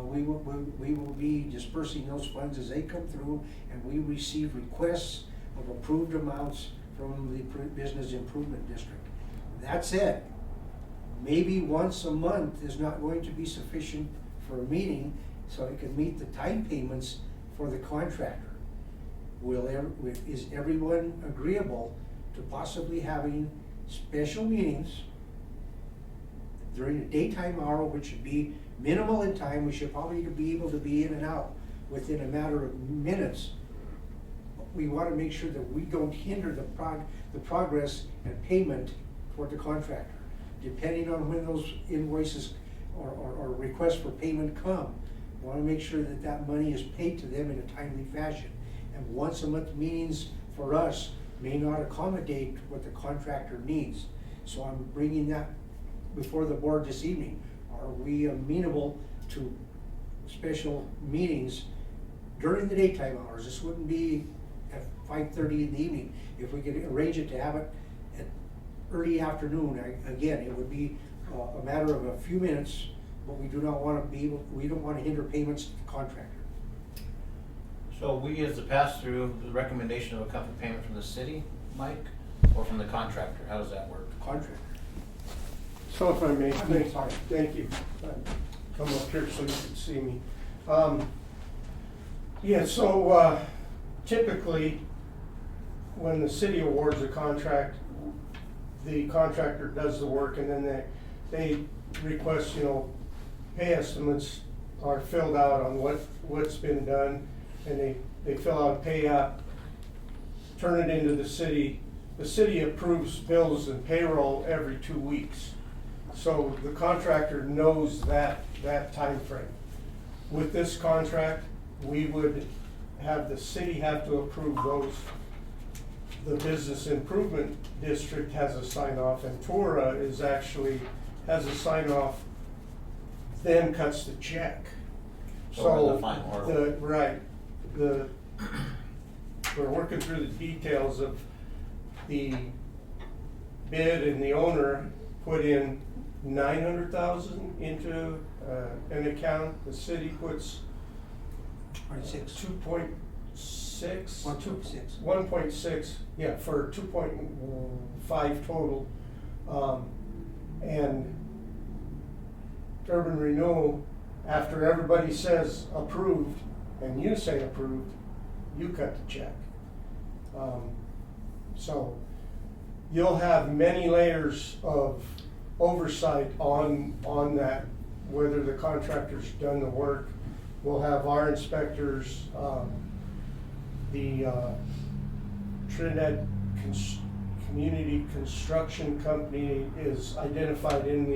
we will be dispersing those funds as they come through, and we receive requests of approved amounts from the Business Improvement District. That said, maybe once a month is not going to be sufficient for a meeting, so it can meet the time payments for the contractor. Is everyone agreeable to possibly having special meetings during the daytime hour, which should be minimal in time? We should probably be able to be in and out within a matter of minutes. We want to make sure that we don't hinder the progress and payment for the contractor. Depending on when those invoices or requests for payment come, we want to make sure that that money is paid to them in a timely fashion. And once a month meetings for us may not accommodate what the contractor needs. So I'm bringing that before the board this evening. Are we amenable to special meetings during the daytime hours? This wouldn't be at 5:30 in the evening. If we could arrange it to have it at early afternoon, again, it would be a matter of a few minutes, but we do not want to we don't want to hinder payments to the contractor. So we as the pass-through, the recommendation of a company payment from the city, Mike, or from the contractor? How does that work? Contractor. So if I may, I'm sorry. thank you. Come up here so you can see me. Yeah, so typically, when the city awards a contract, the contractor does the work, and then they request, pay estimates are filled out on what's been done, and they fill out a pay app, turn it into the city. The city approves bills and payroll every 2 weeks. So the contractor knows that time frame. With this contract, we would have the city have to approve those. The business improvement district has a sign off, and TURA has a sign off, then cuts the check. So we're the final order. We're working through the details of the bid, and the owner put in 900,000 into an account. The city puts 2.6. 1.6, yeah, for 2.5 total. And Urban Renewal, after everybody says approved, and you say approved, you cut the check. So you'll have many layers of oversight on that, whether the contractor's done the work. We'll have our inspectors, the Trinidad Community Construction Company is identified in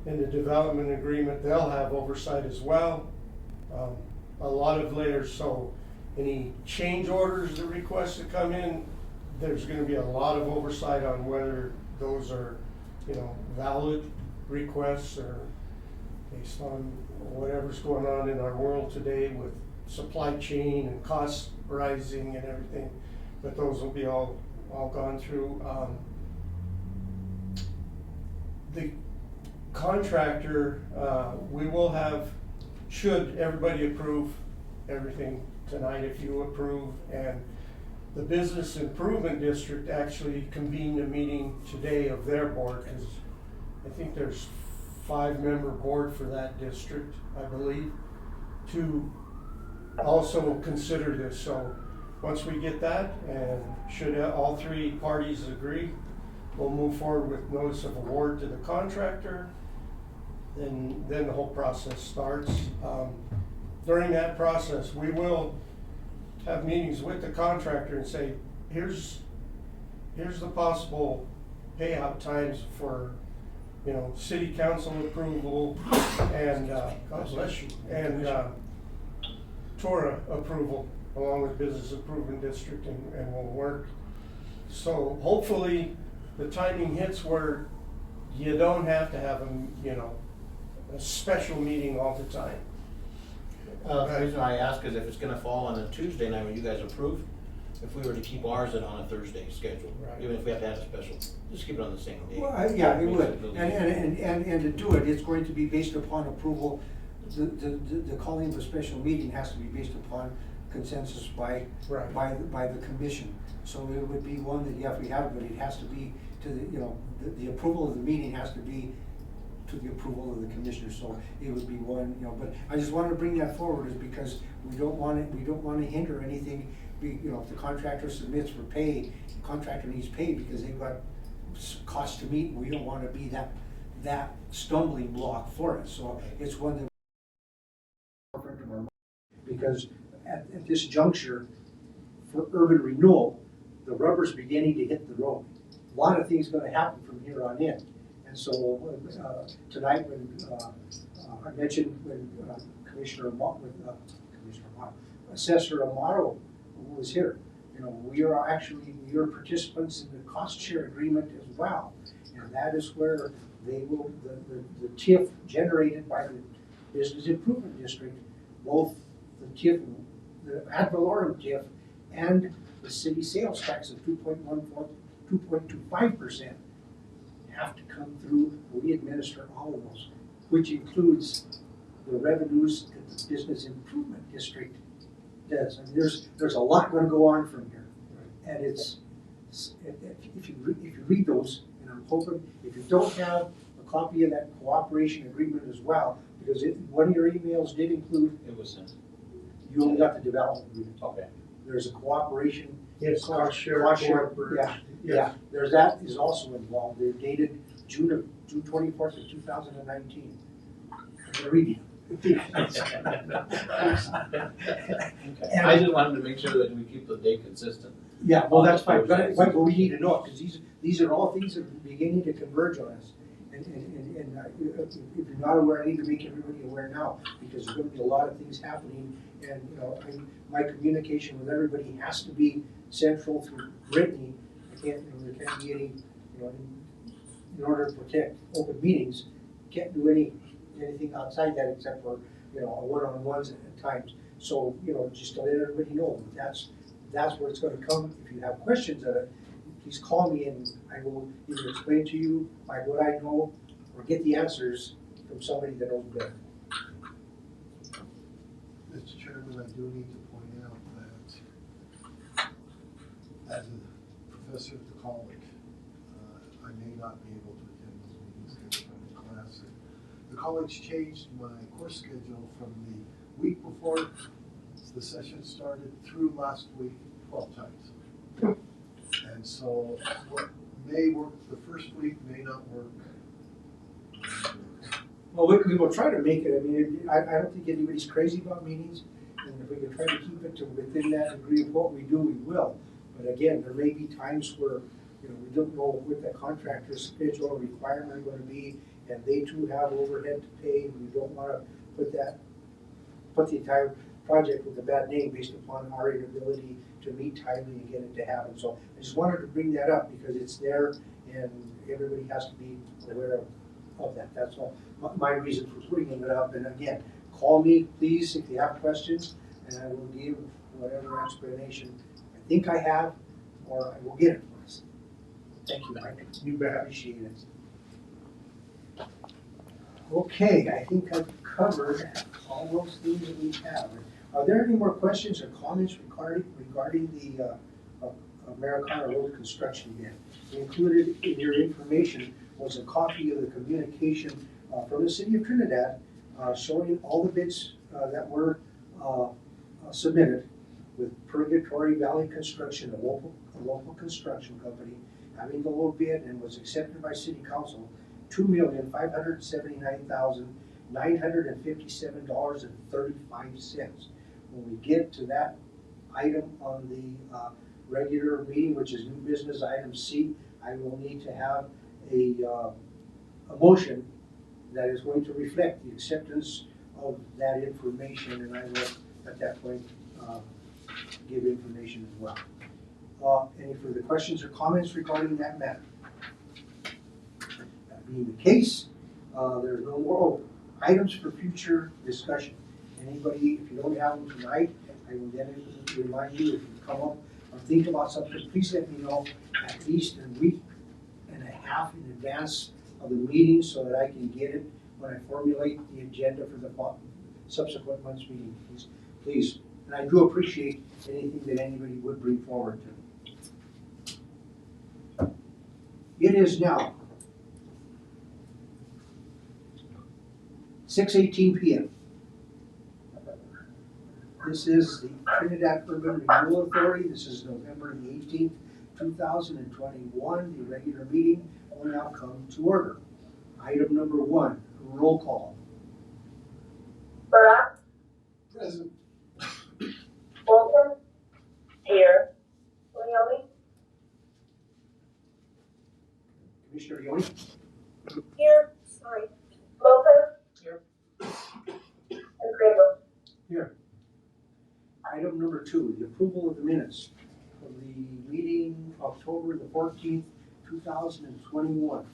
the development agreement. They'll have oversight as well. A lot of layers, so any change orders that request to come in, there's gonna be a lot of oversight on whether those are, valid requests or based on whatever's going on in our world today with supply chain and costs rising and everything. But those will be all gone through. The contractor, we will have, should everybody approve everything tonight, if you approve, and the Business Improvement District actually convened a meeting today of their board, because I think there's 5-member board for that district, I believe, to also consider this. So once we get that, and should all 3 parties agree, we'll move forward with notice of award to the contractor. Then the whole process starts. During that process, we will have meetings with the contractor and say, here's the possible payout times for, city council approval and, God bless you, and TURA approval along with Business Improvement District, and we'll work. So hopefully the timing hits where you don't have to have a special meeting all the time. The reason I ask is if it's gonna fall on a Tuesday night when you guys approve, if we were to keep ours on a Thursday schedule, Right. even if we have to have a special, just keep it on the same day. Well, yeah, it Makes would, a little and to do it, it's going to be based upon approval. The calling of a special meeting has to be based upon consensus by the commission. So it would be one that, yeah, if we have it, but it has to be to the approval of the meeting has to be to the approval of the commissioner. So it would be one, but I just wanted to bring that forward is because we don't want to hinder anything. If the contractor submits for pay, the contractor needs pay because they've got costs to meet. We don't want to be that stumbling block for it. So it's one that because at this juncture for urban renewal, the rubber's beginning to hit the road. A lot of things going to happen from here on in. And so tonight, when I mentioned when Assessor Amaro who was here. You know, we are participants in the cost share agreement as well. And that is where they will, the TIF generated by the Business Improvement District, both the TIF, the ad valorem TIF, and the city sales tax of 2.25% have to come through. We administer all of those, which includes the revenues that the Business Improvement District does. I mean, there's a lot going to go on from here, and if you read those, and I'm hoping if you don't have a copy of that cooperation agreement as well, because one of your emails did include. It was sent. You only got the development agreement. Okay. There's a cooperation. Yes, cost share. Yeah, there's that is also involved. They're dated June 24th of 2019. I'm gonna read you. Okay. I just wanted to make sure that we keep the date consistent. Yeah, well, that's fine, but we need to know, because these are all things that are beginning to converge on us. And if you're not aware, I need to make everybody aware now, because there's gonna be a lot of things happening. And, you know, my communication with everybody has to be central through Brittany. There can't be any, you know, in order to protect open meetings, can't do anything outside that except for, you know, one-on-ones at times. So, you know, just to let everybody know, that's where it's gonna come. If you have questions of it, please call me and I will either explain to you by what I know or get the answers from somebody that knows better. Mr. Chairman, I do need to point out that as a professor at the college, I may not be able to attend those meetings because I'm in class. The college changed my course schedule from the week before the session started through last week 12 times. And so what may work the first week may not work. Well, we will try to make it. I mean, I don't think anybody's crazy about meetings, and if we can try to keep it to within that degree of what we do, we will. But again, there may be times where, you know, we don't know what the contractor's schedule requirement are going to be, and they too have overhead to pay, and we don't want to put the entire project with a bad name based upon our inability to meet timely and get it to happen. So I just wanted to bring that up because it's there, and everybody has to be aware of that. That's all my reason for bringing it up. And again, call me, please, if you have questions, and I will give whatever explanation I think I have, or I will get it for us. Thank you, Mike. You bet. Appreciate it. Okay, I think I've covered all those things that we have. Are there any more questions or comments regarding the Americana Road construction bid? Included in your information was a copy of the communication from the city of Trinidad showing all the bids that were submitted, with Purgatory Valley Construction, a local construction company, having the low bid and was accepted by city council, $2,579,957.35. When we get to that item on the regular meeting, which is new business item C, I will need to have a motion that is going to reflect the acceptance of that information, and I will at that point give information as well. Any further questions or comments regarding that matter? That being the case, there's no more items for future discussion. Anybody, if you don't have them tonight, I will then remind you, if you come up or think about something, please let me know at least a week and a half in advance of the meeting so that I can get it when I formulate the agenda for the subsequent month's meeting. Please. And I do appreciate anything that anybody would bring forward to me. It is now 6:18 p.m. This is the Trinidad Urban Renewal Authority. This is November the 18th, 2021. The regular meeting will now come to order. Item number 1, roll call. Barak, Present. Bolton, here. Leone, Commissioner Leone? here. Sorry. Lopez. Here. And Grable. Here. Item Item number 2, the approval of the minutes of the meeting October the 14th, 2021.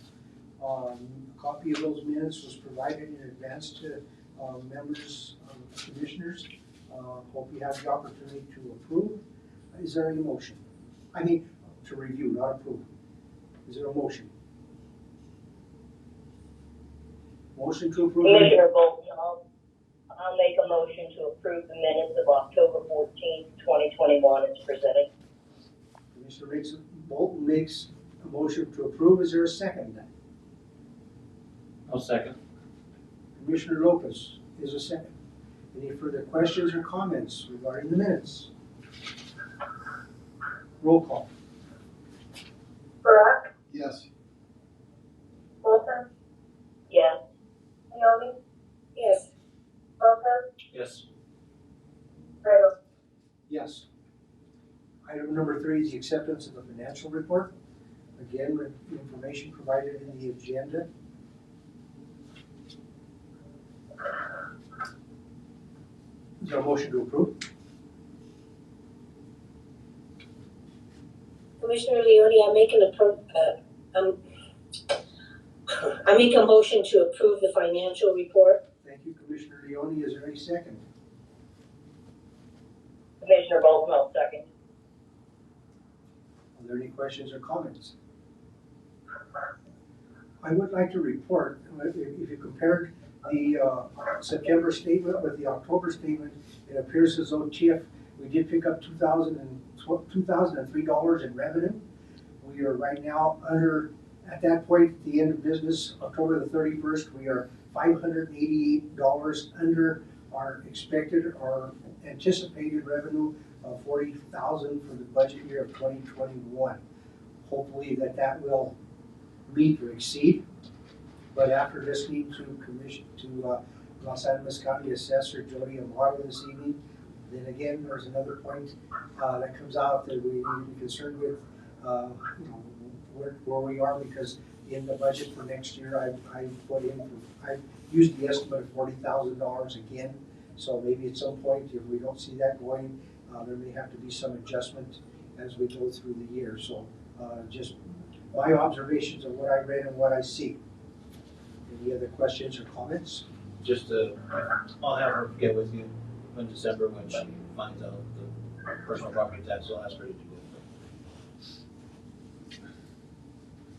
A copy of those minutes was provided in advance to members of the commissioners. Hope you have the opportunity to approve. Is there any motion? I mean, to review, not approve. Is there a motion? Motion to approve. Commissioner Bolton, I'll make a motion to approve the minutes of October 14th, 2021 as presented. Commissioner Bolton makes a motion to approve. Is there a second? I'll second. Commissioner Lopez is a second. Any further questions or comments regarding the minutes? Roll call. Barak, Yes. Bolton, yes. Naomi, Yes. Lopez, Yes. Riddle. Yes. Item number 3 is the acceptance of the financial report. Again, with the information provided in the agenda. Is there a motion to approve? Commissioner Leone, I make a motion to approve the financial report. Thank you, Commissioner Leone. Is there any second? Commissioner Bolton, I'll second. Are there any questions or comments? I would like to report, if you compared the September statement with the October statement, it appears as though TIF, we did pick up $2,003 in revenue. We are right now under, at that point, at the end of business, October the 31st, we are $588 under our expected or anticipated revenue of $40,000 for the budget year of 2021. Hopefully that will meet or exceed. But after listening to Los Angeles County Assessor Jody Amaro this evening, then again, there's another point that comes out that we need to be concerned with, where we are, because in the budget for next year, I used the estimate of $40,000 again. So maybe at some point, if we don't see that going, there may have to be some adjustment as we go through the year. So just my observations of what I read and what I see. Any other questions or comments? Just I'll have her get with you in December when she finds out the personal property tax. I'll ask her to do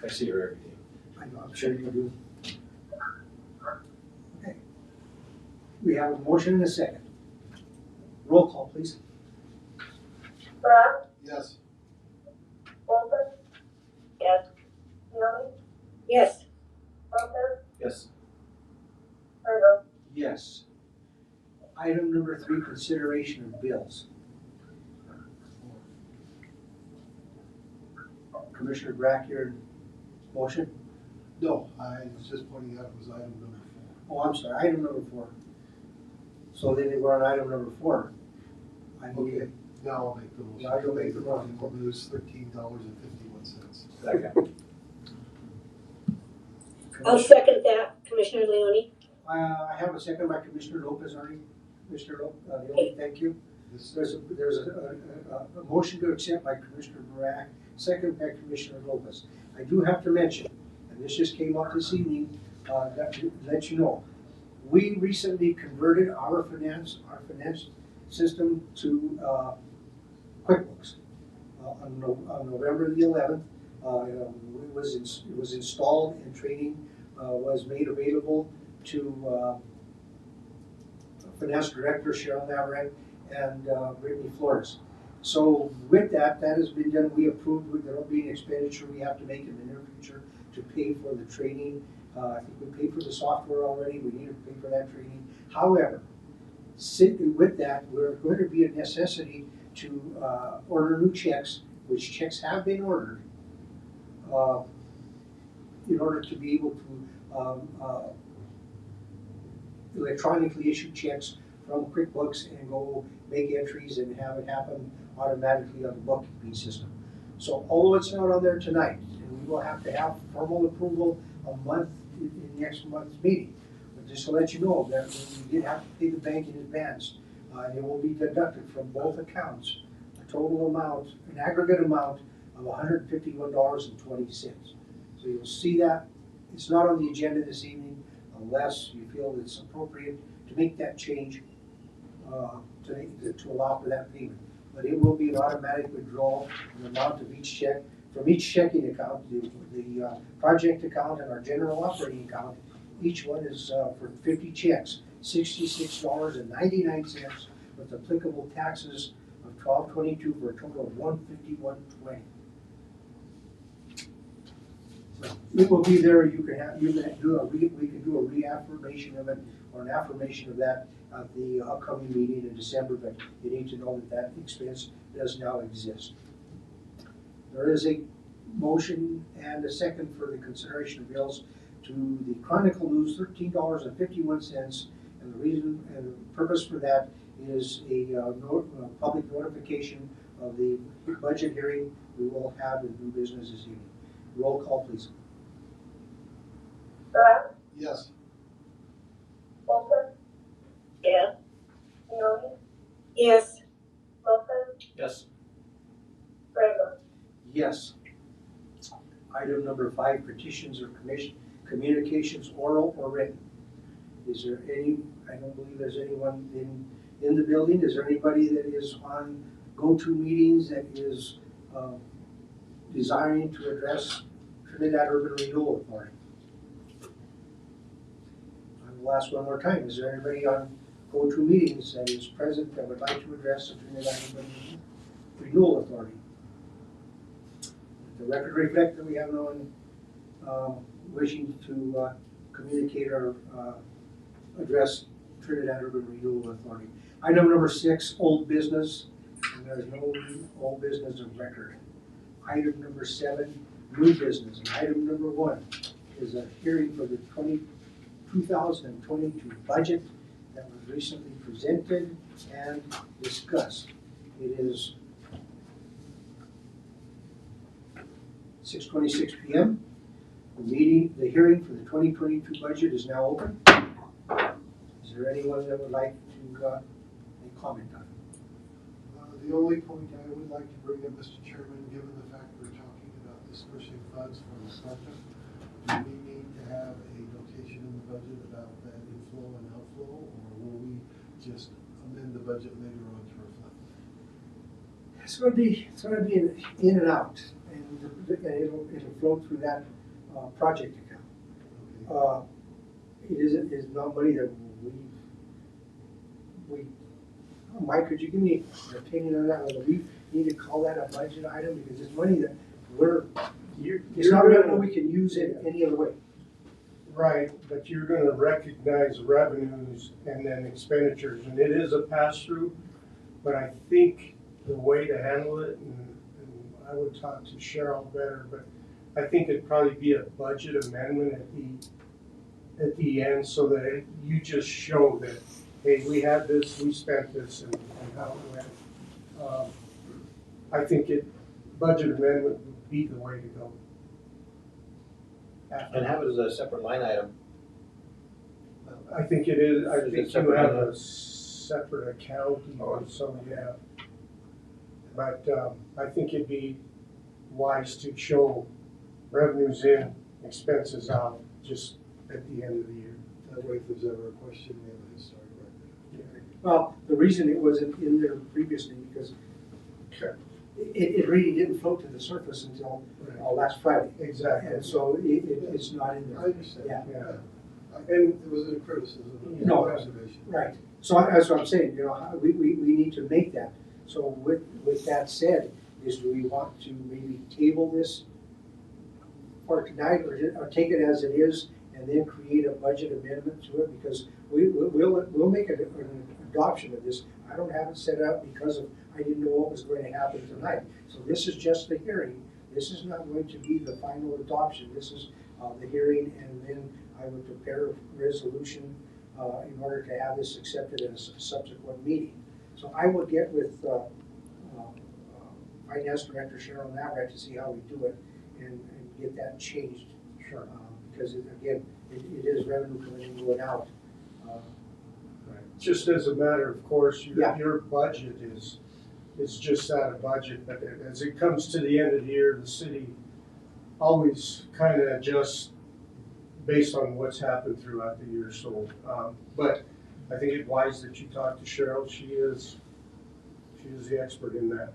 that. I see her every day. I'm sure you do. Okay. We have a motion and a second. Roll call, please. Barak, Yes. Bolton, yes. Naomi, Yes. Lopez, Yes. Riddle. Yes. Item number 3, consideration of bills. Commissioner Brack, your motion? No, I was just pointing out it was item number 4. Oh, I'm sorry, item number 4. So then we're on item number 4. I need Okay, now I'll make the motion. Now you'll make the motion. There's $13.51. Second. I'll second that, Commissioner Leone. I have a second by Commissioner Lopez already. Commissioner Leone, thank you. This- There's a motion to accept by Commissioner Brack, second by Commissioner Lopez. I do have to mention, and this just came up this evening, that to let you know, we recently converted our finance system to QuickBooks on November the 11th. It was installed and training was made available to Finance Director Cheryl Navarrete and Brittany Flores. So with that has been done. We approved, there will be an expenditure we have to make in the near future to pay for the training. I think we paid for the software already. We need to pay for that training. However, with that, we're going to be a necessity to order new checks, which checks have been ordered, in order to be able to electronically issue checks from QuickBooks and go make entries and have it happen automatically on the bookkeeping system. So although it's not on there tonight, and we will have to have formal approval in next month's meeting, but just to let you know that we did have to pay the bank in advance And it will be deducted from both accounts, a total amount, an aggregate amount of $151.20. So you'll see that. It's not on the agenda this evening unless you feel it's appropriate to make that change to allow for that payment. But it will be an automatic withdrawal in the amount of each check from each checking account, the project account and our general operating account. Each one is for 50 checks, $66.99 with applicable taxes of $12.22 for a total of $151.20. It will be there. You can do we can do a reaffirmation of it or an affirmation of that at the upcoming meeting in December. But you need to know that that expense does now exist. There is a motion and a second for the consideration of bills to the Chronicle News, $13.51, and the reason and the purpose for that is a public notification of the budget hearing we will have in new business this evening. Roll call, please. Brown? Yes. Olson? Yes. Leone? Yes. Wilson? Yes. Grego? Yes. Item number 5, petitions or communications, oral or written. Is there any, I don't believe there's anyone in the building. Is there anybody that is on go-to meetings that is desiring to address Trinidad Urban Renewal Authority? I will ask one more time. Is there anybody on go-to meetings that is present that would like to address the Trinidad Urban Renewal Authority? The record reflect that we have no one wishing to communicate or address Trinidad Urban Renewal Authority. Item number 6, old business, and there's no old business of record. Item number 7, new business. And item number 1 is a hearing for the 2022 budget that was recently presented and discussed. It is 6:26 p.m. The hearing for the 2022 budget is now open. Is there anyone that would like to make comment on it? The only point I would like to bring up, Mr. Chairman, given the fact we're talking about dispersing funds from the project, do we need to have a notation in the budget about that inflow and outflow, or will we just amend the budget later on to reflect that? It's going to be in and out, and it'll flow through that project account. It is not money that we. Mike, could you give me an opinion on that? Whether we need to call that a budget item, because it's money that it's not revenue we can use it any other way. Right, but you're gonna recognize revenues and then expenditures, and it is a pass-through, but I think the way to handle it, and I would talk to Cheryl better, but I think it'd probably be a budget amendment at the end, so that you just show that, hey, we had this, we spent this, and how it went. I think budget amendment would be the way to go. And have it as a separate line item. I think it is, I Is it think you separate have line? a separate account, or so, yeah. But I think it'd be wise to show revenues in, expenses out, just at the end of the year. That way, if there's ever a question, we have a historic record. Well, the reason it wasn't in there previously because it really didn't float to the surface until last Friday. Exactly. And so it's not in I there. understand. Yeah. And it wasn't a criticism, it was No. an observation. Right. So that's what I'm saying, we need to make that. So with that said, do we want to maybe table this for tonight or take it as it is and then create a budget amendment to it? Because we'll make an adoption of this. I don't have it set up because I didn't know what was going to happen tonight. So this is just the hearing. This is not going to be the final adoption. This is the hearing, and then I would prepare a resolution in order to have this accepted at a subsequent meeting. So I will get with Finance Director Cheryl Navrat to see how we do it and get that changed. Sure. Because again, it is revenue coming in and going out. just as a matter of course, Yeah. your budget is just that, a budget, but as it comes to the end of the year, the city always kind of adjusts based on what's happened throughout the year, so, but I think it's wise that you talk to Cheryl, she is the expert in that.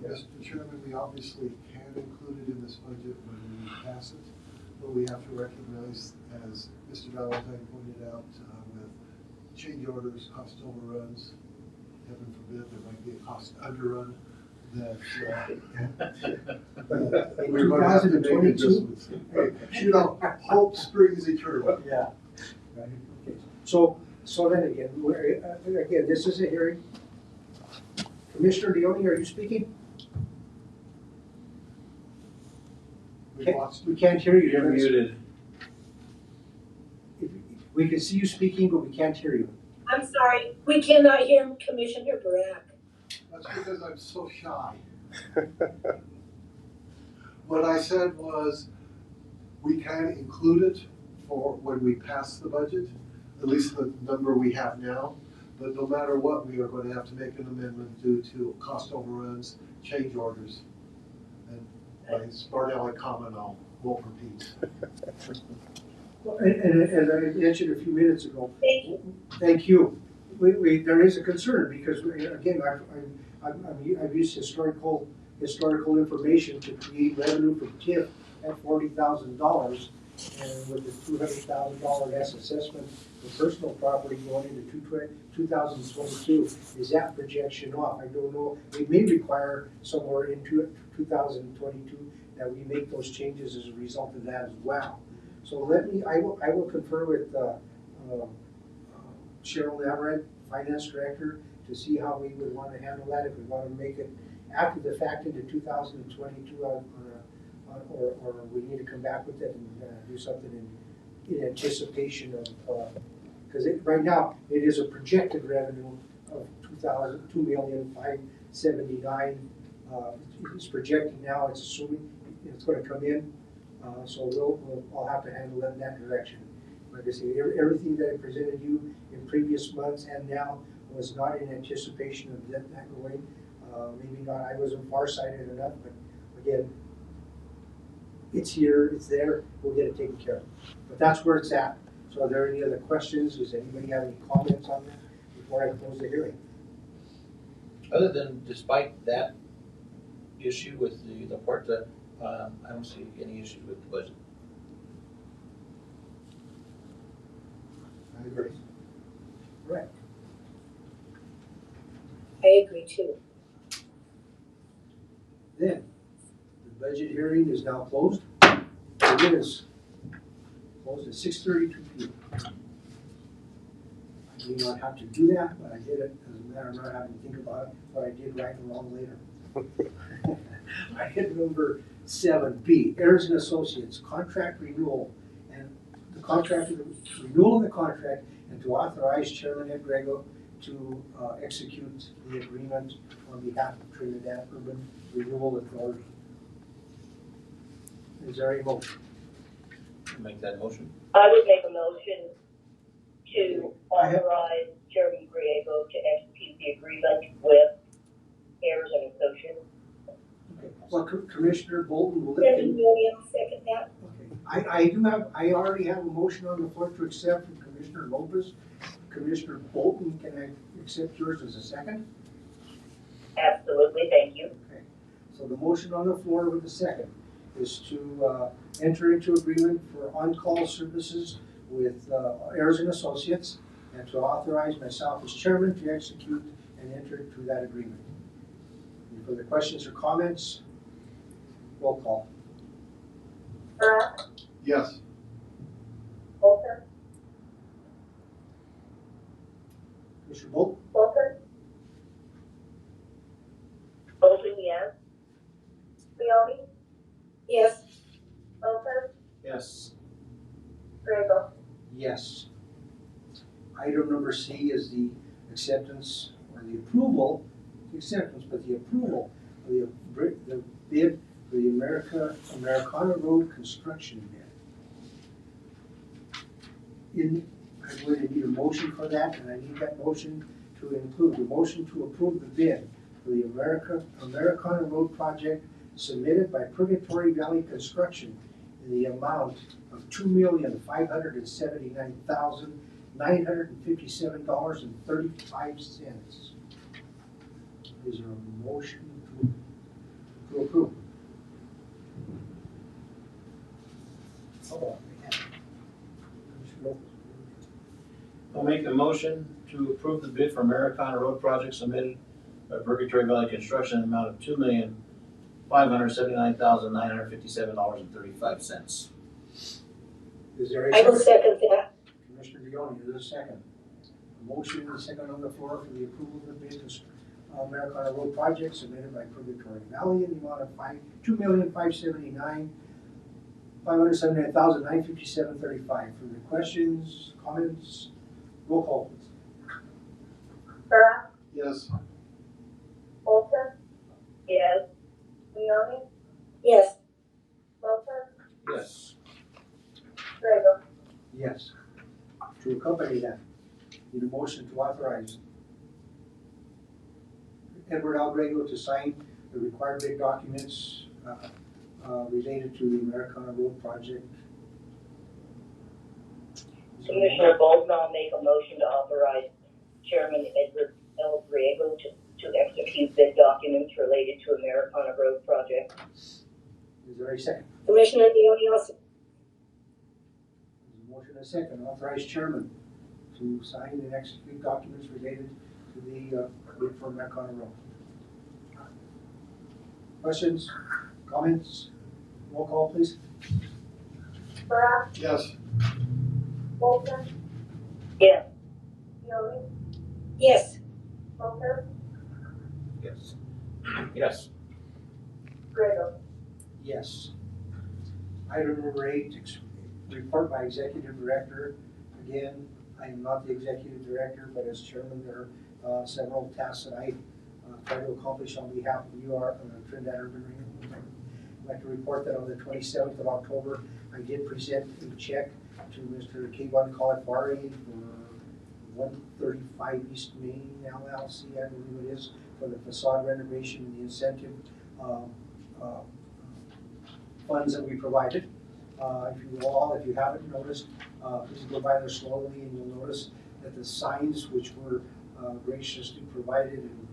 Mr. Chairman, we obviously can include it in this budget when we pass it, but we have to recognize, as Mr. Valentine pointed out, with change orders, cost overruns, heaven forbid, there might be a cost underrun, that In we're going to have to make 2022? adjustments. You know, hope springs eternal. Yeah. Right, okay. So then again, again, this is a hearing. Commissioner Leone, are you speaking? We lost We can't hear you. You're muted. We can see you speaking, but we can't hear you. I'm sorry, we cannot hear Commissioner Brack. That's because I'm so shy. What I said was, we can include it for when we pass the budget, at least the number we have now. But no matter what, we are going to have to make an amendment due to cost overruns, change orders. And my smart aleck comment, I won't repeat. Well, and as I mentioned a few minutes ago, Thank you. thank you. There is a concern because, again, I've used historical information to create revenue from TIF at $40,000. And with the $200,000 S assessment for personal property going into 2022, is that projection off? I don't know. It may require somewhere into 2022 that we make those changes as a result of that as well. So I will confer with Cheryl Navarrete, Finance Director, to see how we would want to handle that, if we want to make it after the fact into 2022 or we need to come back with it and do something in anticipation of, because right now, it is a projected revenue of $2,579,000. It's projecting now, it's assuming it's going to come in, so I'll have to handle it in that direction. Like I say, everything that I presented you in previous months and now was not in anticipation of that going. Maybe not, I wasn't farsighted enough, but again, it's here, it's there, we'll get it taken care of. But that's where it's at. So are there any other questions? Does anybody have any comments on that before I close the hearing? Other than, despite that issue with the part that, I don't see any issue with the budget. I agree. Right. I agree too. Then, the budget hearing is now closed. It is closed at 6:32 p.m. I do not have to do that, but I did it as a matter of not having to think about it, what I did right and wrong later. I hit number 7B, Ayers and Associates, contract renewal, and the contract, renewal of the contract, and to authorize Chairman Ed Grego to execute the agreement on behalf of Trinidad Urban Renewal Authority. Is there a motion? Make that motion. I would make a motion to I have- authorize Chairman Griego to execute the agreement with Ayers and Associates. Okay. Well, Commissioner Bolton will. Cindy Williams, second that. Okay. I already have a motion on the floor to accept from Commissioner Lopez. Commissioner Bolton, can I accept yours as a second? Absolutely, thank you. Okay. So the motion on the floor with the second is to enter into agreement for on-call services with Ayers and Associates and to authorize myself as chairman to execute and enter into that agreement. Any further questions or comments? Roll call. Brack, Yes. Bolton, Commissioner Bolton? Bolton, Bolton, yes. Leone? Yes. Bolton, Yes. Grego? Yes. Item number C is the acceptance or the approval, the acceptance, but the approval of the bid for the Americana Road construction bid. I'm going to need a motion for that, and I need that motion to include the motion to approve the bid for the Americana Road project submitted by Purgatory Valley Construction in the amount of $2,579,957.35. Is there a motion to approve? I'll make the motion to approve the bid for Americana Road project submitted by Purgatory Valley Construction in the amount of $2,579,957.35. Is there a I will second? second that. Commissioner Leone, is there a second? A motion and a second on the floor for the approval of the bid to Americana Road project submitted by Purgatory Valley in the amount of $2,579,957.35. Further questions, comments? Roll call, please. TURA, Yes. Olson, yes. Leone, Yes. Wilson, Yes. Grego. Yes. To accompany that, need a motion to authorize Edward Algrego to sign the required bid documents related to the Americana Road project. Commissioner Bolton, I'll make a motion to authorize Chairman Edward L. Griego to execute bid documents related to Americana Road project. Is there a second? Commissioner Leone also. There's a motion and a second, authorize chairman to sign and execute documents related to the bid for Americana Road. Questions, comments? Roll call, please. TURA, Yes. Bolton, yes. Leone, Yes. Wilson, Yes. Yes. Grego. Yes. Item number 8, report by executive director. Again, I am not the executive director, but as chairman, there are several tasks that I try to accomplish on behalf of Trinidad Urban Renewal. I'd like to report that on the 27th of October, I did present a check to Mr. Kevon Kalafari for 135 East Main LLC, I believe it is, for the facade renovation and the incentive funds that we provided. If you haven't noticed, please go by there slowly and you'll notice that the signs which were graciously provided and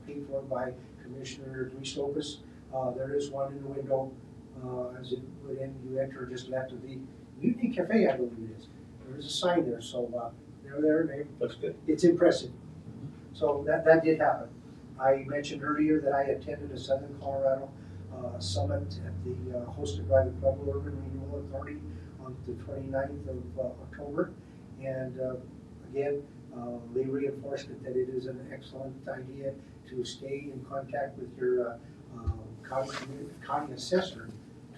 paid for by Commissioner Luis Lopez, there is one in the window as you put in, you enter just left of the Mutiny Cafe, I believe it is. There is a sign there, so they're there, Looks good. it's impressive. So that did happen. I mentioned earlier that I attended a Southern Colorado summit at the hosted by the Pueblo Urban Renewal Authority on the 29th of October. And again, they reinforced it that it is an excellent idea to stay in contact with your county assessor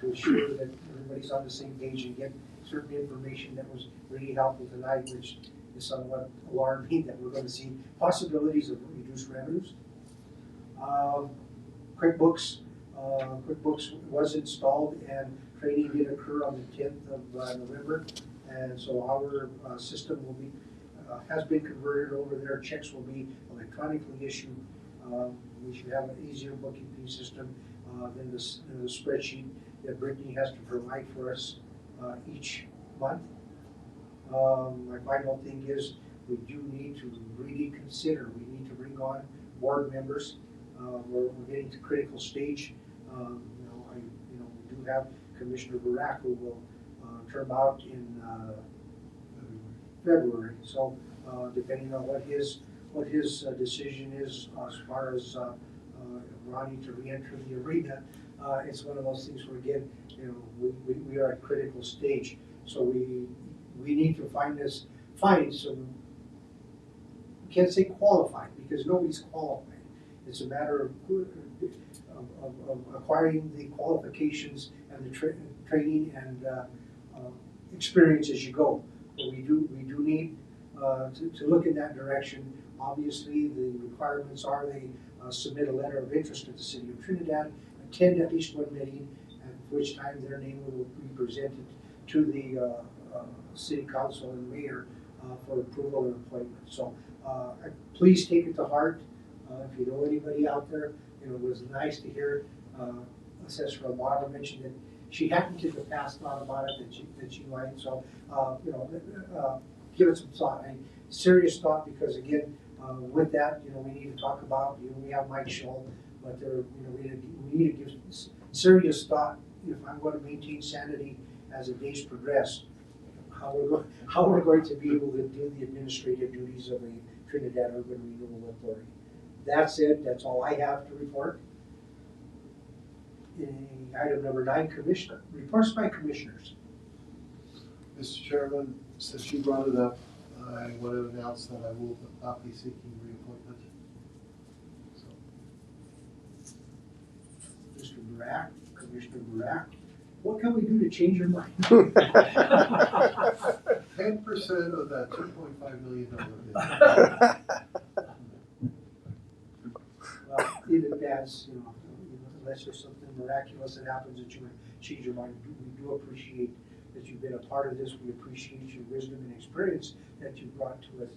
to ensure that everybody's on the same page and get certain information that was really helpful tonight, which is somewhat alarming that we're going to see possibilities of reduced revenues. QuickBooks was installed and training did occur on the 10th of November, and so our system will be has been converted over there. Checks will be electronically issued. We should have an easier bookkeeping system than the spreadsheet that Brittany has to provide for us each month. My final thing is we do need to really consider, we need to bring on board members. We're getting to critical stage. We do have Commissioner Barak who will term out in February. So depending on what his decision is as far as Ronnie to re-enter the arena, it's one of those things where again, we are at critical stage. So we need to find some, we can't say qualified because nobody's qualified. It's a matter of acquiring the qualifications and the training and experience as you go. But we do need to look in that direction. Obviously, the requirements are they submit a letter of interest to the City of Trinidad, attend at least one meeting, at which time their name will be presented to the City Council and Mayor for approval and appointment. So please take it to heart. If you know anybody out there, you know, it was nice to hear Assessor Amara mention that she hadn't in the past thought about it, that she might. So, you know, give it some thought, serious thought, because again, with that, you know, we need to talk about, you know, we have Mike Scholl, but there, you know, we need to give serious thought if I'm going to maintain sanity as the days progress, how we're going to be able to do the administrative duties of a Trinidad Urban Renewal Authority. That's it. That's all I have to report. Item number 9, Commissioner reports by commissioners. Mr. Chairman, since you brought it up, I want to announce that I will not be seeking reappointment. So, Mr. Barak, Commissioner Barak, what can we do to change your mind? 10% of that $2.5 million bill. Well, in advance, you know, unless there's something miraculous that happens that you would change your mind, we do appreciate that you've been a part of this. We appreciate your wisdom and experience that you brought to us,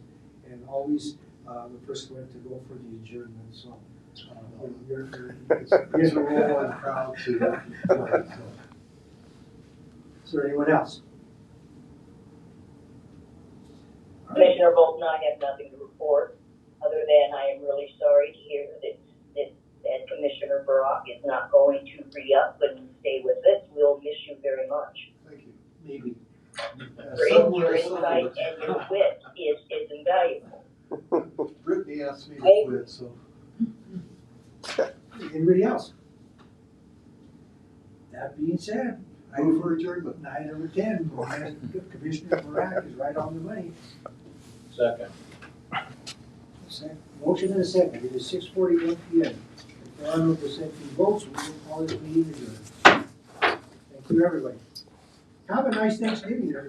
and always the first one to go for the adjournment. So It's a role I'm proud to play. So. Is there anyone else? Commissioner Bolton, I have nothing to report, other than I am really sorry to hear that Commissioner Barak is not going to re-up and stay with us. We'll miss you very much. Thank you. Maybe. Your insight and your wit is invaluable. Brittany asked me to quit, so. Anybody else? That being said, Move for adjournment. Item number 10, Commissioner Barak is right on the money. Second. Motion and a second. It is 6:41 p.m. If there are no dissenting votes, we will call this meeting adjourned. Thank you, everybody. Have a nice Thanksgiving, everybody.